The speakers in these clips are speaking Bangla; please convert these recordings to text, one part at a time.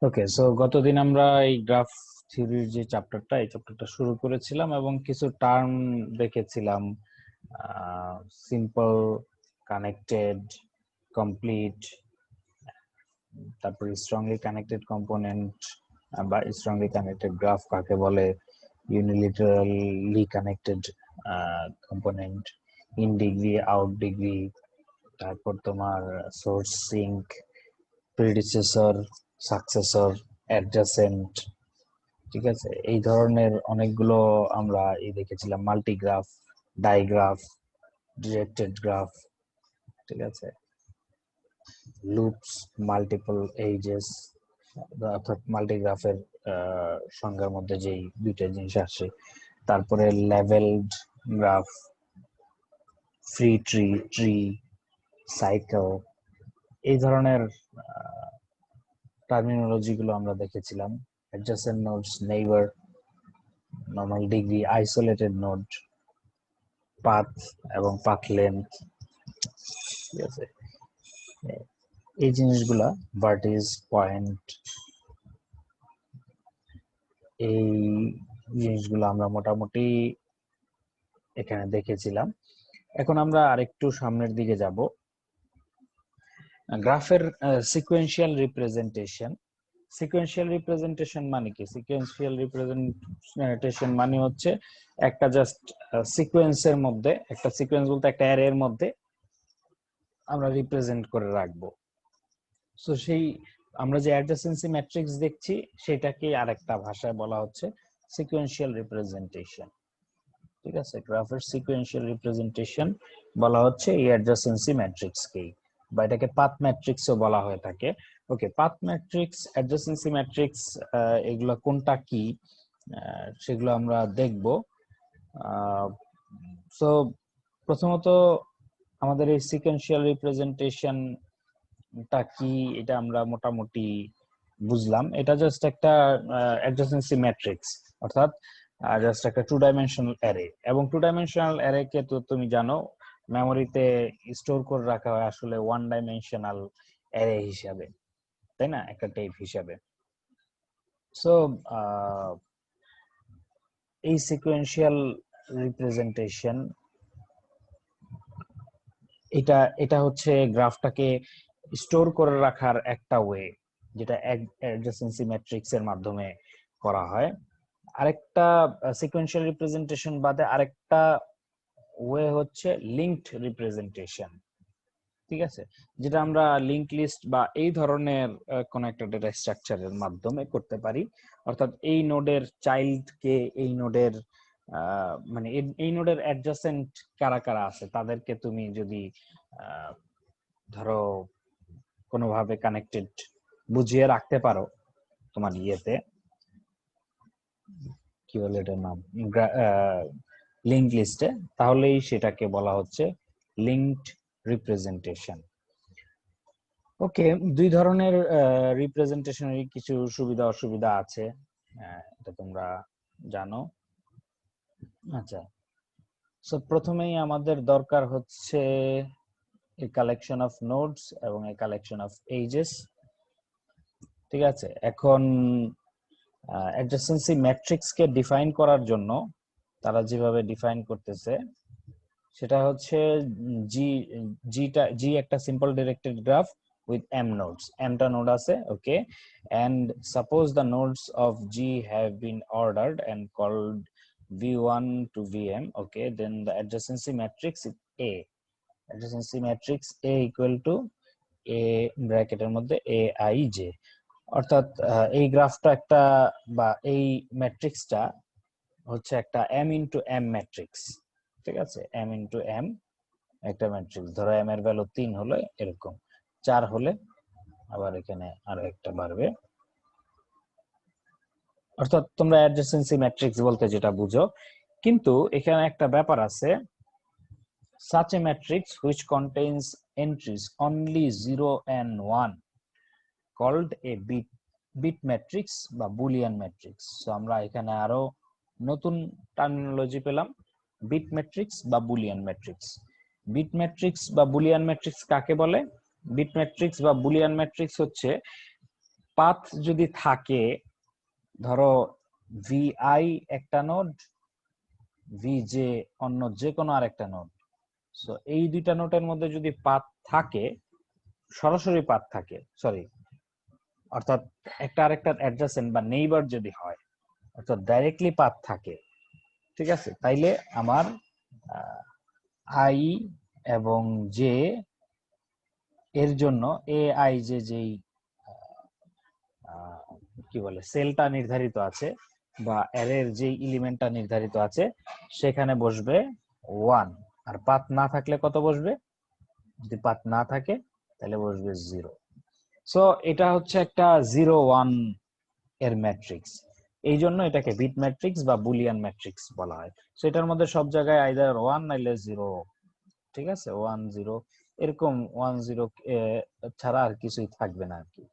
ওকে, সো গতদিন আমরা এই গ্রাফ থিওরির যে চ্যাপ্টারটা শুরু করেছিলাম এবং কিছু টার্ম দেখেছিলাম। সিম্পল, কানেক্টেড, কমপ্লিট, তারপর স্ট্রংলি কানেক্টেড কম্পোনেন্ট বা স্ট্রংলি কানেক্টেড গ্রাফ কাকে বলে, unilaterally connected component, in degree, out degree, তারপর তোমার source, sink, predecessor, successor, adjacent. ঠিক আছে, এই ধরনের অনেকগুলো আমরা দেখেছিলাম, মাল্টিগ্রাফ, ডাইগ্রাফ, ডিরেক্টেড গ্রাফ। ঠিক আছে, লুপস, মাল্টিপল এজেস, অর্থাৎ মাল্টিগ্রাফের সংজ্ঞার মধ্যে যেই দুইটা জিনিস আসে। তারপরে levelled graph, free tree, cycle, এই ধরনের টার্মিনোলজি গুলো আমরা দেখেছিলাম। Adjacent nodes, neighbour, normal degree, isolated node, path এবং পাথ লেন্থ। ঠিক আছে, এই জিনিসগুলা, ভার্টিস, পয়েন্ট, এই জিনিসগুলো আমরা মোটামুটি এখানে দেখেছিলাম। এখন আমরা আরেকটু সামনের দিকে যাব। গ্রাফের সিকোয়েন্সিয়াল রিপ্রেজেন্টেশন। সিকোয়েন্সিয়াল রিপ্রেজেন্টেশন মানে কি? সিকোয়েন্সিয়াল রিপ্রেজেন্টেশন মানে হচ্ছে একটা জাস্ট সিকোয়েন্সের মধ্যে, একটা সিকোয়েন্স বলতে একটা অ্যারে এর মধ্যে আমরা রিপ্রেজেন্ট করে রাখবো। সো সেই আমরা যে অ্যাডজাসেন্সি ম্যাট্রিক্স দেখছি সেটাকে আরেকটা ভাষায় বলা হচ্ছে সিকোয়েন্সিয়াল রিপ্রেজেন্টেশন। ঠিক আছে, গ্রাফের সিকোয়েন্সিয়াল রিপ্রেজেন্টেশন বলা হচ্ছে এই অ্যাডজাসেন্সি ম্যাট্রিক্সকেই, বা এটাকে পাথ ম্যাট্রিক্সও বলা হয়ে থাকে। ওকে, পাথ ম্যাট্রিক্স, অ্যাডজাসেন্সি ম্যাট্রিক্স, এগুলো কোনটা কি সেগুলো আমরা দেখব। সো প্রথমত আমাদের এই সিকোয়েন্সিয়াল রিপ্রেজেন্টেশনটা কি এটা আমরা মোটামুটি বুঝলাম। এটা জাস্ট একটা অ্যাডজাসেন্সি ম্যাট্রিক্স, অর্থাৎ জাস্ট একটা টু ডাইমেনশনাল অ্যারে। এবং টু ডাইমেনশনাল অ্যারে কে তো তুমি জানো মেমোরিতে স্টোর করে রাখা হয় আসলে ওয়ান ডাইমেনশনাল অ্যারে হিসাবে, তাই না, একটা টেপ হিসাবে। সো এই সিকোয়েন্সিয়াল রিপ্রেজেন্টেশন, এটা এটা হচ্ছে গ্রাফটাকে স্টোর করে রাখার একটা ওয়ে, যেটা অ্যাডজাসেন্সি ম্যাট্রিক্স এর মাধ্যমে করা হয়। আরেকটা সিকোয়েন্সিয়াল রিপ্রেজেন্টেশন বাদে আরেকটা ওয়ে হচ্ছে লিঙ্কড রিপ্রেজেন্টেশন। ঠিক আছে, যেটা আমরা লিঙ্ক লিস্ট বা এই ধরনের কোন একটা ডেটা স্ট্রাকচারের মাধ্যমে করতে পারি। অর্থাৎ এই নোডের চাইল্ডকে এই নোডের মানে এই নোডের অ্যাডজাসেন্ট কারা কারা আছে তাদেরকে তুমি যদি ধরো কোনোভাবে কানেক্টেড বুঝিয়ে রাখতে পারো তোমার ইয়েতে, কি বলে এটার নাম, লিঙ্ক লিস্টে, তাহলেই সেটাকে বলা হচ্ছে লিঙ্কড রিপ্রেজেন্টেশন। ওকে, দুই ধরনের রিপ্রেজেন্টেশনের কিছু সুবিধা অসুবিধা আছে, এটা তোমরা জানো। আচ্ছা, সো প্রথমেই আমাদের দরকার হচ্ছে এ কালেকশন অফ নোডস এবং এ কালেকশন অফ এজেস। ঠিক আছে, এখন অ্যাডজাসেন্সি ম্যাট্রিক্স কে ডিফাইন করার জন্য তারা যেভাবে ডিফাইন করতেছে সেটা হচ্ছে জি, জি একটা simple directed graph with m nodes, m টা নোড আছে, ওকে, and suppose the nodes of g have been ordered and called v1 to vm, okay, then the adjacency matrix is a, adjacency matrix a equal to a ব্র্যাকেটের মধ্যে a I j, অর্থাৎ এই গ্রাফটা একটা বা এই ম্যাট্রিক্সটা হচ্ছে একটা m ইনটু m ম্যাট্রিক্স। ঠিক আছে, m ইনটু m একটা ম্যাট্রিক্স, ধরো m এর ভ্যালু 3 হলে এরকম, 4 হলে আবার এখানে আরো একটা বাড়বে। অর্থাৎ তোমরা অ্যাডজাসেন্সি ম্যাট্রিক্স বলতে যেটা বুঝো, কিন্তু এখানে একটা ব্যাপার আছে, such a matrix which contains entries only 0 and 1 called a bit matrix বা বুলিয়ান ম্যাট্রিক্স। সো আমরা এখানে আরো নতুন টার্মিনোলজি পেলাম, বিট ম্যাট্রিক্স বা বুলিয়ান ম্যাট্রিক্স। বিট ম্যাট্রিক্স বা বুলিয়ান ম্যাট্রিক্স কাকে বলে? বিট ম্যাট্রিক্স বা বুলিয়ান ম্যাট্রিক্স হচ্ছে পাথ যদি থাকে, ধরো vi একটা নোড, vj অন্য যে কোনো আরেকটা নোড, সো এই দুইটা নোডের মধ্যে যদি পাথ থাকে, সরাসরি পাথ থাকে, সরি, অর্থাৎ একটা আরেকটার অ্যাডজাসেন্ট বা নেইবার যদি হয়, অর্থাৎ ডাইরেক্টলি পাথ থাকে, ঠিক আছে, তাইলে আমার আই এবং জে এর জন্য এ আই জে যেই কি বলে সেলটা নির্ধারিত আছে বা অ্যারের যে এলিমেন্টটা নির্ধারিত আছে, সেখানে বসবে 1, আর পাথ না থাকলে কত বসবে? যদি পাথ না থাকে তাহলে বসবে 0। সো এটা হচ্ছে একটা 0 1 এর ম্যাট্রিক্স, এই জন্য এটাকে বিট ম্যাট্রিক্স বা বুলিয়ান ম্যাট্রিক্স বলা হয়। সো এটার মধ্যে সব জায়গায় আইদার 1 নাইলে 0, ঠিক আছে, 1 0 এরকম, 1 0 ছাড়া আর কিছুই থাকবে না আর কি।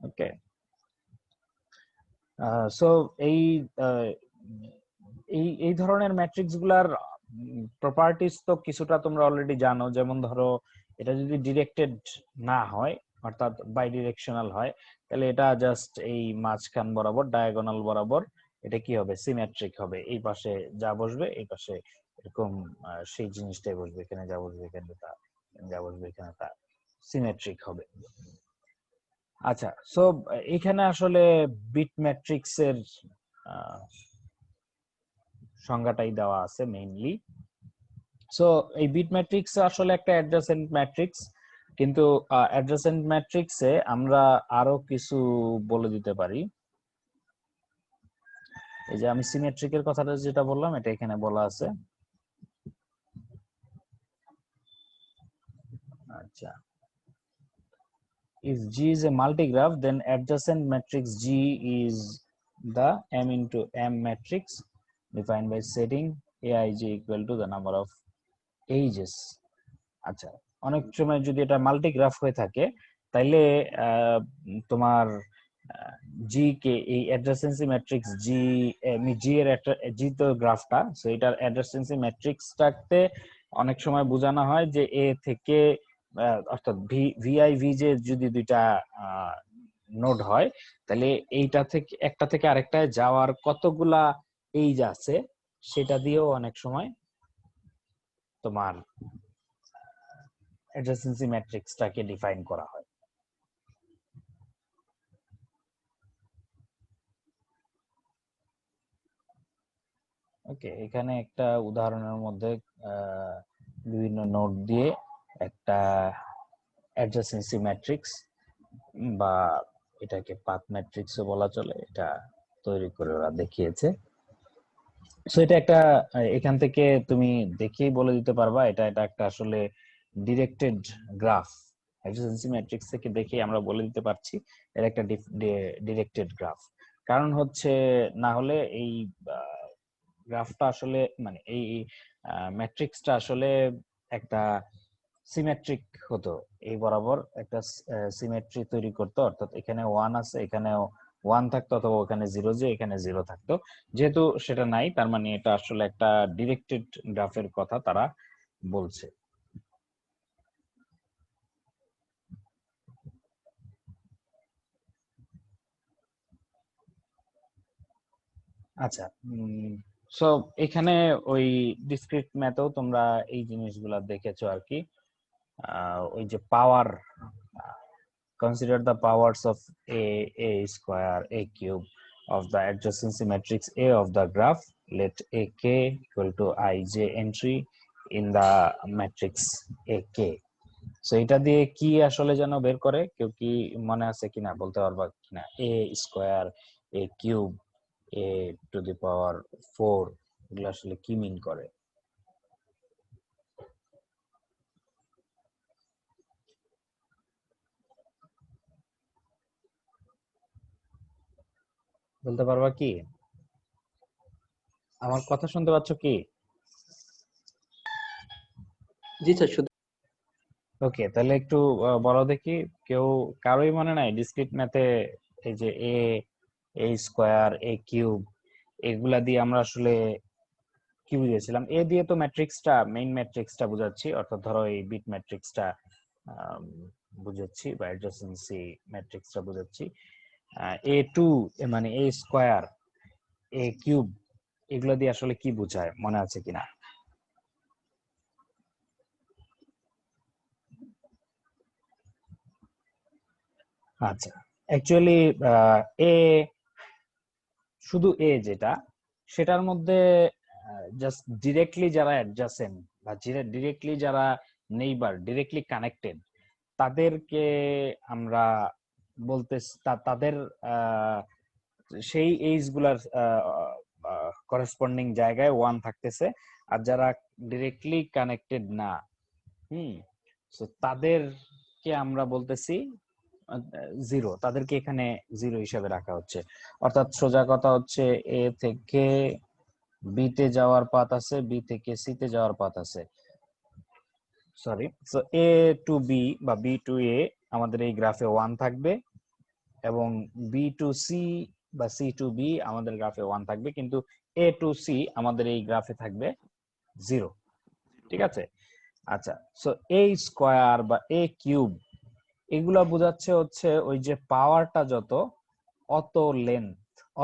ওকে, সো এই আহ, এই এই ধরনের ম্যাট্রিক্স গুলার প্রপার্টিজ তো কিছুটা তোমরা অলরেডি জানো, যেমন ধরো এটা যদি ডিরেক্টেড না হয়, অর্থাৎ বাই ডিরেকশনাল হয়, তাহলে এটা জাস্ট এই মাঝখান বরাবর ডায়াগোনাল বরাবর এটা কি হবে? সিমেট্রিক হবে, এই পাশে যা বসবে এই পাশে এরকম সেই জিনিসটাই বসবে, এখানে যা বসবে এখানে তা, যা বসবে এখানে তা, সিমেট্রিক হবে। আচ্ছা, সো এখানে আসলে বিট ম্যাট্রিক্স এর সংজ্ঞাটাই দেওয়া আছে মেইনলি। সো এই বিট ম্যাট্রিক্স আসলে একটা অ্যাডজাসেন্ট ম্যাট্রিক্স, কিন্তু অ্যাডজাসেন্ট ম্যাট্রিক্সে আমরা আরো কিছু বলে দিতে পারি। এই যে আমি সিমেট্রিকের কথাটা যেটা বললাম, এটা এখানে বলা আছে। আচ্ছা, if G is a multigraph, then adjacent matrix G is the M into M matrix defined by setting Aij equal to the number of edges. আচ্ছা, অনেক সময় যদি এটা মাল্টিগ্রাফ হয়ে থাকে, তাইলে তোমার জি কে এই অ্যাডজাসেন্সি ম্যাট্রিক্স জি, জি এর একটা জি তো গ্রাফটা, সো এটার অ্যাডজাসেন্সি ম্যাট্রিক্সটাতে অনেক সময় বোঝানো হয় যে এ থেকে অর্থাৎ ভিআই ভিজে যদি দুইটা নোড হয়, তাহলে এইটা থেকে একটা থেকে আরেকটায় যাওয়ার কতগুলা এইজ আছে, সেটা দিয়েও অনেক সময় তোমার অ্যাডজাসেন্সি ম্যাট্রিক্সটাকে ডিফাইন করা হয়। ওকে, এখানে একটা উদাহরণের মধ্যে বিভিন্ন নোড দিয়ে একটা অ্যাডজাসেন্সি ম্যাট্রিক্স বা এটাকে পাথ ম্যাট্রিক্সও বলা চলে, এটা তৈরি করে ওরা দেখিয়েছে। সো এটা একটা, এখান থেকে তুমি দেখেই বলে দিতে পারবা এটা এটা একটা আসলে ডিরেক্টেড গ্রাফ। অ্যাডজাসেন্সি ম্যাট্রিক্স থেকে দেখেই আমরা বলে দিতে পারছি এটা একটা ডিরেক্টেড গ্রাফ। কারণ হচ্ছে না হলে এই গ্রাফটা আসলে মানে এই ম্যাট্রিক্সটা আসলে একটা সিমেট্রিক হতো, এই বরাবর একটা সিমেট্রি তৈরি করতো, অর্থাৎ এখানে 1 আছে, এখানে 1 থাকতো, অথবা ওখানে 0 যে এখানে 0 থাকতো। যেহেতু সেটা নাই, তার মানে এটা আসলে একটা ডিরেক্টেড গ্রাফের কথা তারা বলছে। আচ্ছা, সো এখানে ওই ডিসক্রিট ম্যাথেও তোমরা এই জিনিসগুলা দেখেছো আর কি। ওই যে পাওয়ার, consider the powers of a square, a cube of the adjacency matrix A of the graph. Let AK equal to ij entry in the matrix AK. So এটা দিয়ে কি আসলে যেন বের করে, কেউ কি মনে আছে কিনা, বলতে পারবা কিনা? a square, a cube, a to the power 4, এগুলো আসলে কি মিন করে? বলতে পারবা কি? আমার কথা শুনতে পাচ্ছ কি? জি স্যার, শুধু ওকে, তাহলে একটু বলো দেখি, কেউ কারোই মনে নাই ডিসক্রিট ম্যাথে এই যে এ স্কয়ার, এ কিউব, এগুলা দিয়ে আমরা আসলে কি বুঝিয়েছিলাম? এ দিয়ে তো ম্যাট্রিক্সটা, মেইন ম্যাট্রিক্সটা বুঝাচ্ছি, অর্থাৎ ধরো এই বিট ম্যাট্রিক্সটা বুঝাচ্ছি বা অ্যাডজাসেন্সি ম্যাট্রিক্সটা বুঝাচ্ছি। a2 মানে a স্কয়ার, a কিউব, এগুলো দিয়ে আসলে কি বোঝায় মনে আছে কিনা? আচ্ছা, অ্যাকচুয়ালি এ, শুধু এ যেটা, সেটার মধ্যে জাস্ট ডিরেক্টলি যারা অ্যাডজাসেন্ট বা ডিরেক্টলি যারা নেইবার, ডিরেক্টলি কানেক্টেড, তাদেরকে আমরা বলতে তাদের সেই এইজ গুলার করেসপন্ডিং জায়গায় 1 থাকতেছে। আর যারা ডিরেক্টলি কানেক্টেড না, সো তাদেরকে আমরা বলতেছি 0, তাদেরকে এখানে 0 হিসাবে রাখা হচ্ছে। অর্থাৎ সোজা কথা হচ্ছে এ থেকে বি তে যাওয়ার পাথ আছে, বি থেকে সি তে যাওয়ার পাথ আছে, সরি। সো এ টু বি বা বি টু এ আমাদের এই গ্রাফে 1 থাকবে, এবং বি টু সি বা সি টু বি আমাদের গ্রাফে 1 থাকবে, কিন্তু এ টু সি আমাদের এই গ্রাফে থাকবে 0। ঠিক আছে? আচ্ছা, সো এ স্কয়ার বা এ কিউব এগুলা বোঝাচ্ছে হচ্ছে ওই যে পাওয়ারটা যত,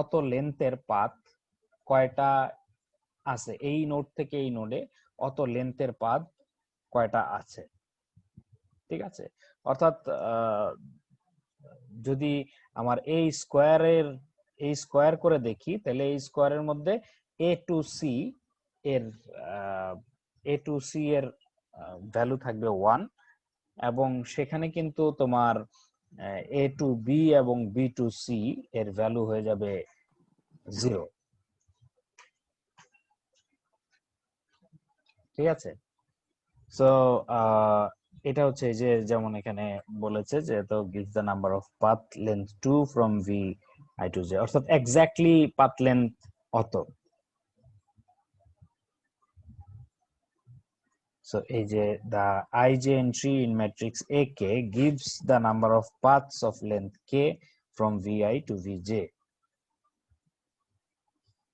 অত লেন্থের পাথ কয়টা আছে, এই নোড থেকে এই নোডে অত লেন্থের পাথ কয়টা আছে। ঠিক আছে? অর্থাৎ যদি আমার এই স্কয়ার করে দেখি, তাহলে এই স্কয়ারের মধ্যে এ টু সি এর ভ্যালু থাকবে 1, এবং সেখানে কিন্তু তোমার এ টু বি এবং বি টু সি এর ভ্যালু হয়ে যাবে 0। ঠিক আছে? সো এটা হচ্ছে যে যেমন এখানে বলেছে যে তো give the number of path length 2 from V I to J, অর্থাৎ এক্স্যাক্টলি পাথ লেন্থ অত। So এই যে the ij entry in matrix AK gives the number of paths of length k from vi to vj.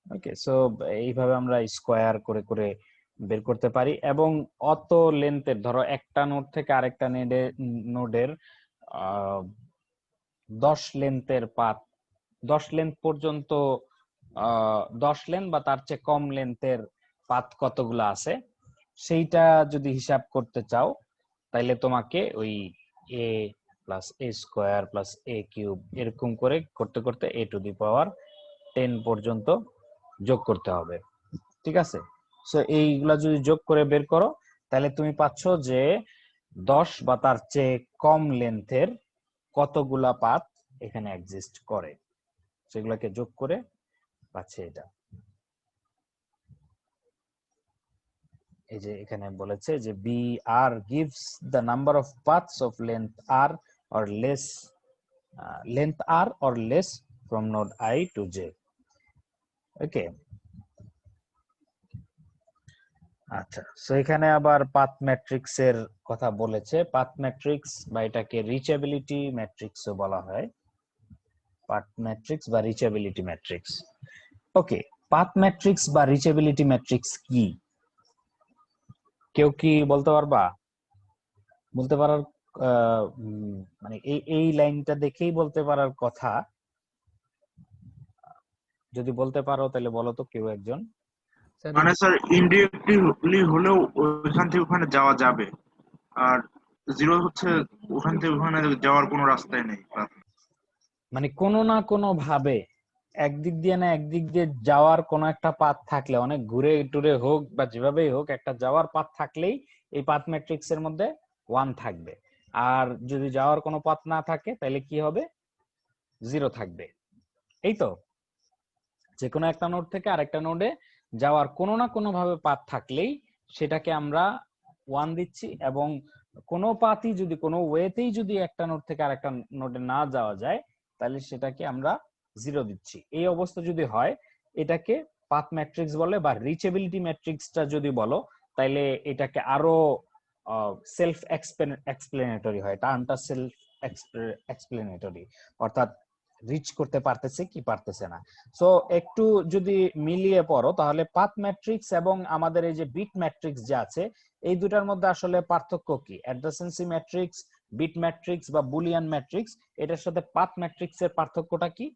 Okay, so এইভাবে আমরা স্কয়ার করে করে বের করতে পারি, এবং অত লেন্থের, ধরো একটা নোড থেকে আরেকটা নোডের 10 লেন্থের পাথ, 10 লেন্থ পর্যন্ত, 10 লেন্থ বা তার চেয়ে কম লেন্থের পাথ কতগুলো আছে সেইটা যদি হিসাব করতে চাও, তাইলে তোমাকে ওই এ প্লাস এ স্কোয়ার প্লাস এ কিউব এরকম করে করতে করতে এ টু দি পাওয়ার 10 পর্যন্ত যোগ করতে হবে। ঠিক আছে? সো এইগুলা যদি যোগ করে বের করো, তাহলে তুমি পাচ্ছ যে 10 বা তার চেয়ে কম লেন্থের কতগুলা পাথ এখানে এক্সিস্ট করে, সেগুলোকে যোগ করে পাচ্ছে এটা। এই যে এখানে বলেছে যে B R gives the number of paths of length R or less from node I to J. Okay, আচ্ছা, সো এখানে আবার পাথ ম্যাট্রিক্স এর কথা বলেছে। পাথ ম্যাট্রিক্স বা এটাকে রিচেবিলিটি ম্যাট্রিক্সও বলা হয়, পাথ ম্যাট্রিক্স বা রিচেবিলিটি ম্যাট্রিক্স। ওকে, পাথ ম্যাট্রিক্স বা রিচেবিলিটি ম্যাট্রিক্স কি কেউ কি বলতে পারবা? বলতে পারার মানে এই লাইনটা দেখেই বলতে পারার কথা, যদি বলতে পারো তাহলে বলো তো কেউ একজন। মানে স্যার ইনডিরেক্টলি হলেও ওইখান থেকে ওখানে যাওয়া যাবে, আর 0 হচ্ছে ওখান থেকে ওখানে যাওয়ার কোনো রাস্তাই নেই। মানে কোনো না কোনো ভাবে একদিক দিয়ে না একদিক দিয়ে যাওয়ার কোনো একটা পাথ থাকলে, অনেক ঘুরে টুরে হোক বা যেভাবেই হোক, একটা যাওয়ার পাথ থাকলেই এই পাথ ম্যাট্রিক্স এর মধ্যে 1 থাকবে। আর যদি যাওয়ার কোনো পাথ না থাকে তাহলে কি হবে? 0 থাকবে। এই তো, যে কোনো একটা নোড থেকে আরেকটা নোডে যাওয়ার কোনো না কোনো ভাবে পাথ থাকলেই সেটাকে আমরা 1 দিচ্ছি, এবং কোনো পাথই যদি, কোনো ওয়েতেই যদি একটা নোড থেকে আরেকটা নোডে না যাওয়া যায়, তাহলে সেটাকে আমরা 0 দিচ্ছি। এই অবস্থা যদি হয়, এটাকে পাথ ম্যাট্রিক্স বলে, বা রিচেবিলিটি ম্যাট্রিক্সটা যদি বলো, তাইলে এটাকে আরো সেলফ এক্সপ্লেনেটরি হয়, টার্মটা সেলফ এক্সপ্লেনেটরি, অর্থাৎ রিচ করতে পারতেছে কি পারতেছে না। সো একটু যদি মিলিয়ে পড়ো, তাহলে পাথ ম্যাট্রিক্স এবং আমাদের এই যে বিট ম্যাট্রিক্স যে আছে, এই দুটার মধ্যে আসলে পার্থক্য কি? অ্যাডজাসেন্সি ম্যাট্রিক্স বিট ম্যাট্রিক্স বা বুলিয়ান ম্যাট্রিক্স, এটার সাথে পাথ ম্যাট্রিক্সের পার্থক্যটা কি?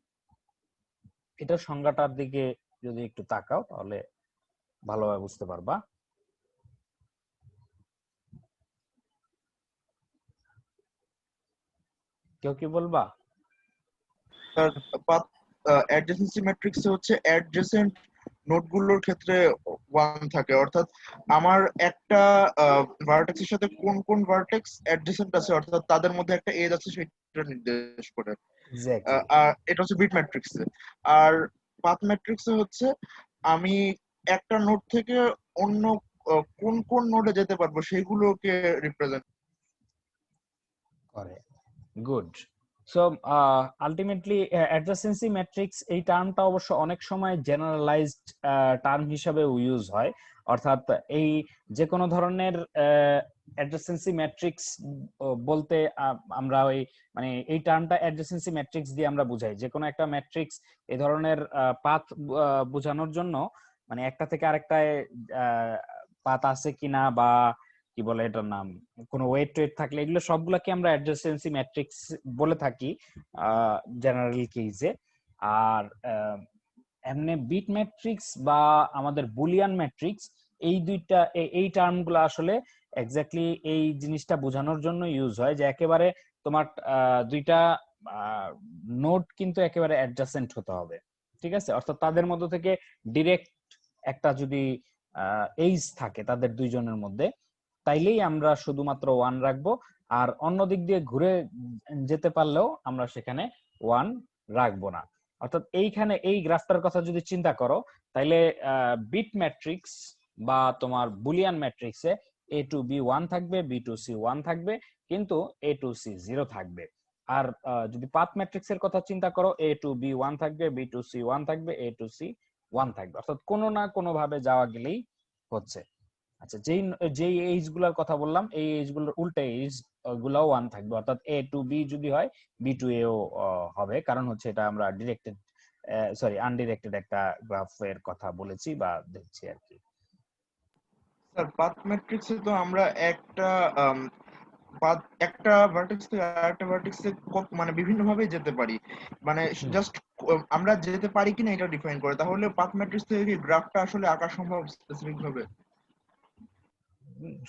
এটার সংজ্ঞাটার দিকে যদি একটু তাকাও তাহলে ভালোভাবে বুঝতে পারবা। কেউ কি বলবা? স্যার, পাথ অ্যাডজেসেন্সি ম্যাট্রিক্সে হচ্ছে অ্যাডজেসেন্ট নোডগুলোর ক্ষেত্রে 1 থাকে, অর্থাৎ আমার একটা ভার্টেক্সের সাথে কোন কোন ভার্টেক্স অ্যাডজেসেন্ট আছে, অর্থাৎ তাদের মধ্যে একটা এজ আছে সেটা নির্দেশ করে। এক্স্যাক্টলি। আর এটা হচ্ছে বিট ম্যাট্রিক্সে। আর পাথ ম্যাট্রিক্সে হচ্ছে আমি একটা নোড থেকে অন্য কোন কোন নোডে যেতে পারবো সেগুলোকে রিপ্রেজেন্ট করে। Good. So ultimately adjacency matrix এই টার্মটা অবশ্য অনেক সময় জেনারেলাইজড টার্ম হিসাবে ইউজ হয়, অর্থাৎ এই যে কোনো ধরনের অ্যাডজাসেন্সি ম্যাট্রিক্স বলতে আমরা ওই মানে এই টার্মটা অ্যাডজাসেন্সি ম্যাট্রিক্স দিয়ে আমরা বুঝাই যে কোনো একটা ম্যাট্রিক্স এই ধরনের পাথ বোঝানোর জন্য, মানে একটা থেকে আরেকটায় পাথ আছে কিনা বা কি বলে এটার নাম, কোনো ওয়েট টোয়েট থাকলে এগুলো সবগুলোকে আমরা অ্যাডজাসেন্সি ম্যাট্রিক্স বলে থাকি জেনারেল কেসে। আর এমনি বিট ম্যাট্রিক্স বা আমাদের বুলিয়ান ম্যাট্রিক্স এই দুইটা এই টার্মগুলো আসলে এক্স্যাক্টলি এই জিনিসটা বোঝানোর জন্য ইউজ হয় যে একেবারে তোমার দুইটা নোড কিন্তু একেবারে অ্যাডজাসেন্ট হতে হবে, ঠিক আছে? অর্থাৎ তাদের মধ্য থেকে ডিরেক্ট একটা যদি এইজ থাকে তাদের দুইজনের মধ্যে, তাইলেই আমরা শুধুমাত্র 1 রাখবো, আর অন্য দিক দিয়ে ঘুরে যেতে পারলেও আমরা সেখানে 1 রাখবো না। অর্থাৎ এইখানে এই গ্রাফটার কথা যদি চিন্তা করো তাইলে বিট ম্যাট্রিক্স বা তোমার বুলিয়ান ম্যাট্রিক্সে a to b 1 থাকবে, b to c 1 থাকবে, কিন্তু a to c 0 থাকবে। আর যদি পাথ ম্যাট্রিক্সের কথা চিন্তা করো a to b 1 থাকবে, b to c 1 থাকবে, a to c 1 থাকবে, অর্থাৎ কোনো না কোনো ভাবে যাওয়া গেলেই হচ্ছে। আচ্ছা, যেই যেই এইজ গুলার কথা বললাম এই এইজ গুলোর উল্টা এইজ গুলাও 1 থাকবে, অর্থাৎ a to b যদি হয় b to a ও হবে, কারণ হচ্ছে এটা আমরা ডিরেক্টেড সরি আনডিরেক্টেড একটা গ্রাফের কথা বলেছি বা দেখছি আর কি। স্যার, পাথ ম্যাট্রিক্সে তো আমরা একটা ভার্টেক্স থেকে আরেকটা ভার্টেক্সে মানে বিভিন্ন ভাবে যেতে পারি, মানে জাস্ট আমরা যেতে পারি কিনা এটা ডিফাইন করে। তাহলে পাথ ম্যাট্রিক্স থেকে কি গ্রাফটা আসলে আঁকা সম্ভব স্পেসিফিক ভাবে?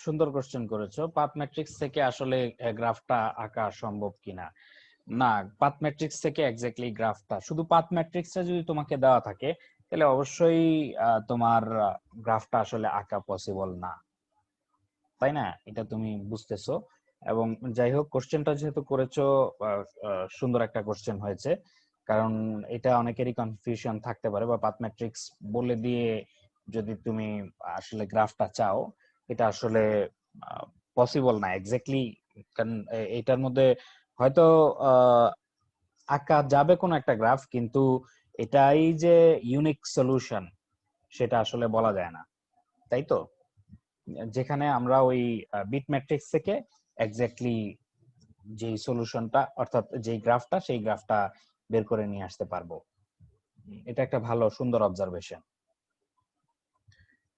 সুন্দর কোশ্চেন করেছো, পাথ ম্যাট্রিক্স থেকে আসলে গ্রাফটা আঁকা সম্ভব কিনা। না, পাথ ম্যাট্রিক্স থেকে এক্স্যাক্টলি গ্রাফটা, শুধু পাথ ম্যাট্রিক্সটা যদি তোমাকে দেওয়া থাকে তাহলে অবশ্যই তোমার গ্রাফটা আসলে আঁকা পসিবল না, তাই না? এটা তুমি বুঝতেছো। এবং যাই হোক, কোশ্চেনটা যেহেতু করেছো সুন্দর একটা কোশ্চেন হয়েছে, কারণ এটা অনেকেরই কনফিউশন থাকতে পারে, বা পাথ ম্যাট্রিক্স বলে দিয়ে যদি তুমি আসলে গ্রাফটা চাও এটা আসলে পসিবল না এক্স্যাক্টলি। কারণ এটার মধ্যে হয়তো আঁকা যাবে কোন একটা গ্রাফ, কিন্তু এটাই যে ইউনিক সলিউশন সেটা আসলে বলা যায় না, তাই তো? যেখানে আমরা ওই বিট ম্যাট্রিক্স থেকে এক্স্যাক্টলি যে সলিউশনটা অর্থাৎ যে গ্রাফটা সেই গ্রাফটা বের করে নিয়ে আসতে পারবো। এটা একটা ভালো সুন্দর অবজারভেশন,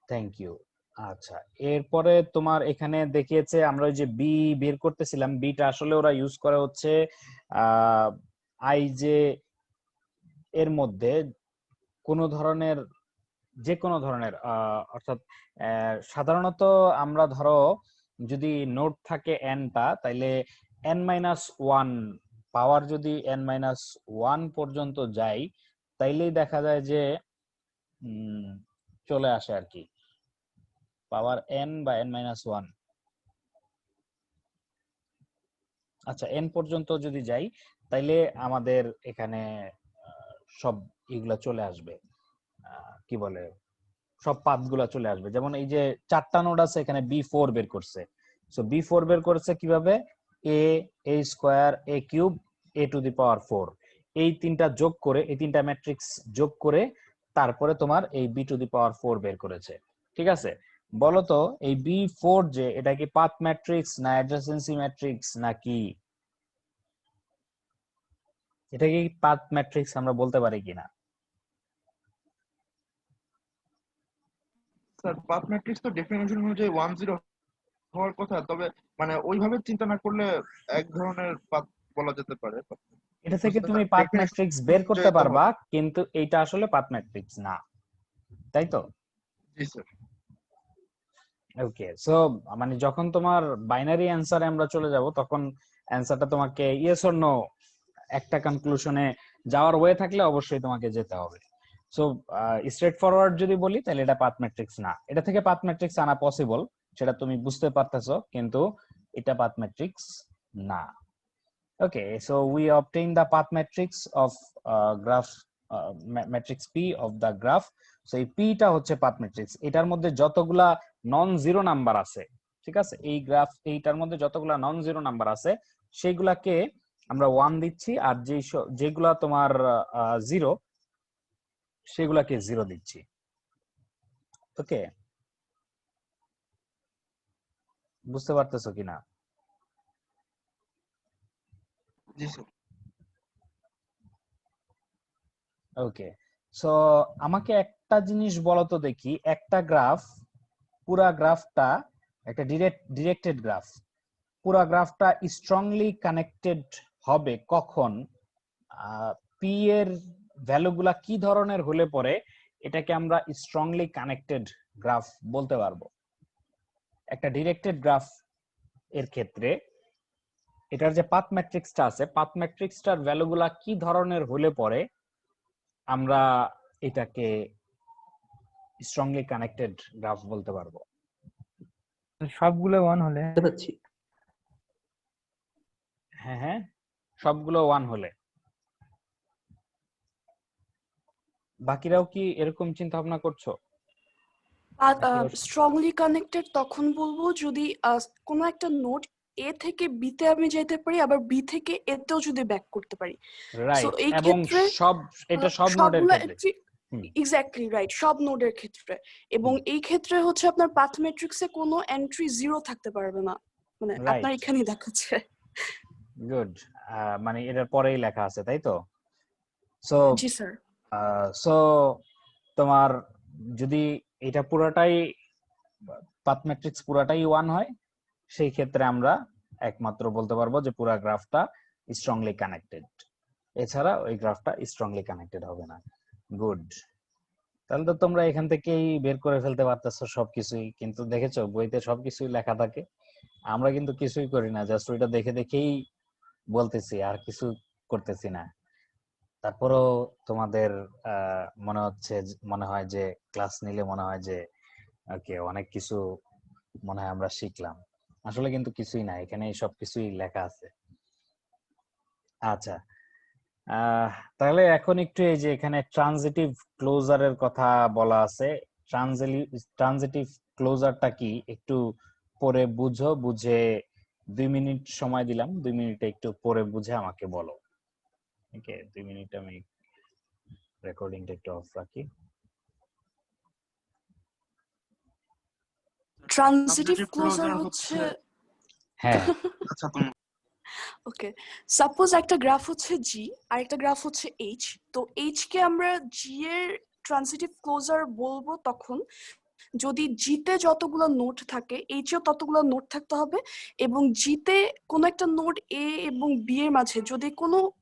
থ্যাংক ইউ। আচ্ছা, এরপরে তোমার এখানে দেখিয়েছে আমরা ওই যে বি বের করতেছিলাম, বিটা আসলে ওরা ইউজ করে হচ্ছে আই যে এর মধ্যে কোন ধরনের যে কোনো ধরনের অর্থাৎ সাধারণত আমরা ধরো যদি নোড থাকে এনটা, তাইলে n-1 পাওয়ার যদি n-1 পর্যন্ত যাই তাইলেই দেখা যায় যে চলে আসে আর কি পাওয়ার n বা n-1। আচ্ছা, n পর্যন্ত যদি যাই তাইলে আমাদের এখানে সব এগুলা চলে আসবে, কি বলে সব পাথ গুলা চলে আসবে। যেমন এই যে 4টা নোড আছে, এখানে b4 বের করছে। সো b4 বের করেছে কিভাবে? a square a cube a to the power 4, এই তিনটা যোগ করে, এই তিনটা ম্যাট্রিক্স যোগ করে তারপরে তোমার এই b টু দি পাওয়ার 4 বের করেছে, ঠিক আছে? বলতো এই b4 যে এটা কি পাথ ম্যাট্রিক্স না অ্যাডজাসেন্সি ম্যাট্রিক্স নাকি? এটা কি পাথ ম্যাট্রিক্স আমরা বলতে পারি কিনা? স্যার, পাথ ম্যাট্রিক্স তো ডেফিনেশন অনুযায়ী 1 0 হওয়ার কথা, তবে মানে ওইভাবে চিন্তা না করলে এক ধরনের পাথ বলা যেতে পারে। এটা থেকে তুমি পাথ ম্যাট্রিক্স বের করতে পারবা, কিন্তু এইটা আসলে পাথ ম্যাট্রিক্স না, তাই তো? জি স্যার। ওকে, সো মানে যখন তোমার বাইনারি অ্যানসারে আমরা চলে যাব, তখন অ্যানসারটা তোমাকে ইয়েস অর নো একটা কনক্লুশনে যাওয়ার ওয়ে থাকলে অবশ্যই তোমাকে যেতে হবে। সো স্ট্রেট ফরওয়ার্ড যদি বলি, তাহলে এটা পাথ ম্যাট্রিক্স না। এটা থেকে পাথ ম্যাট্রিক্স আনা পসিবল, সেটা তুমি বুঝতে পারতেছো, কিন্তু এটা পাথ ম্যাট্রিক্স না। Okay, so we obtain the path matrix of graph, matrix P of the graph. So এই পিটা হচ্ছে পাথ ম্যাট্রিক্স। এটার মধ্যে যতগুলা নন জিরো নাম্বার আছে, ঠিক আছে, এই গ্রাফ এইটার মধ্যে যতগুলা নন জিরো নাম্বার আছে সেগুলাকে আমরা 1 দিচ্ছি, আর যেগুলা তোমার জিরো সেগুলাকে 0 দিচ্ছি। ওকে, বুঝতে পারতেছো কিনা? জি স্যার। ওকে, সো আমাকে একটা জিনিস বলো তো দেখি, একটা গ্রাফ, পুরা গ্রাফটা একটা ডিরেক্টেড গ্রাফ, পুরা গ্রাফটা স্ট্রংলি কানেক্টেড হবে কখন? পি এর ভ্যালুগুলা কি ধরনের হলে পরে এটাকে আমরা স্ট্রংলি কানেক্টেড গ্রাফ বলতে পারবো? একটা ডিরেক্টেড গ্রাফ এর ক্ষেত্রে এটার যে পাথ ম্যাট্রিক্সটা আছে, পাথ ম্যাট্রিক্সটার ভ্যালুগুলা কি ধরনের হলে পরে আমরা এটাকে স্ট্রংলি কানেক্টেড গ্রাফ বলতে পারবো? সবগুলো 1 হলে। বুঝতে পারছি। হ্যাঁ হ্যাঁ, সবগুলো 1 হলে। বাকিরাও কি এরকম চিন্তা ভাবনা করছো? স্ট্রংলি কানেক্টেড তখন বলবো যদি কোনো একটা নোড এ থেকে বি তে আমি যেতে পারি, আবার বি থেকে এ তেও যদি ব্যাক করতে পারি। সো রাইট, এই এবং ক্ষেত্রে এটা সব নোডের সবগুলো ক্ষেত্রে। এক্স্যাক্টলি রাইট, সব নোডের ক্ষেত্রে। এবং এই ক্ষেত্রে হচ্ছে আপনার পাথ ম্যাট্রিক্সে কোনো এন্ট্রি 0 থাকতে পারবে না, মানে আপনার রাইট, এখানেই দেখাচ্ছে। গুড, মানে এটার পরেই লেখা আছে, তাই তো? সো জি স্যার। সো তোমার যদি এটা পুরাটাই পাথ ম্যাট্রিক্স পুরাটাই 1 হয়, সেই ক্ষেত্রে আমরা একমাত্র বলতে পারবো যে পুরা গ্রাফটা স্ট্রংলি কানেক্টেড, এছাড়া ওই গ্রাফটা স্ট্রংলি কানেক্টেড হবে না। গুড, তাহলে তো তোমরা এখান থেকেই বের করে ফেলতে পারতেছো সবকিছুই, কিন্তু দেখেছো বইতে সবকিছুই লেখা থাকে, আমরা কিন্তু কিছুই করি না, জাস্ট ওইটা দেখে দেখেই বলতেছি, আর কিছু করতেছি না। তারপরও তোমাদের মনে হয় যে ক্লাস নিলে মনে হয় যে ওকে অনেক কিছু মনে হয় আমরা শিখলাম, আসলে কিন্তু কিছুই না, এখানে সবকিছুই লেখা আছে। আচ্ছা, তাহলে এখন একটু এই যে এখানে ট্রানজিটিভ ক্লোজারের কথা বলা আছে, ট্রানজিটিভ ক্লোজারটা কি একটু পরে বুঝো, বুঝে 2 মিনিট সময় দিলাম, 2 মিনিটে একটু পরে বুঝে আমাকে বলো। ওকে, 2 মিনিট আমি রেকর্ডিংটা একটু অফ রাখি। ট্রানজিটিভ ক্লোজার হচ্ছে হ্যাঁ আচ্ছা তুমি ওকে, সাপোজ একটা গ্রাফ হচ্ছে জি আর একটা গ্রাফ হচ্ছে এইচ। তো এইচ কে আমরা জি এর ট্রানজিটিভ ক্লোজার বলবো তখন যদি জিতে যতগুলো নোড থাকে এইচেও ততগুলো নোড থাকতে হবে, এবং জিতে কোনো একটা নোড এ এবং বি এর মাঝে যদি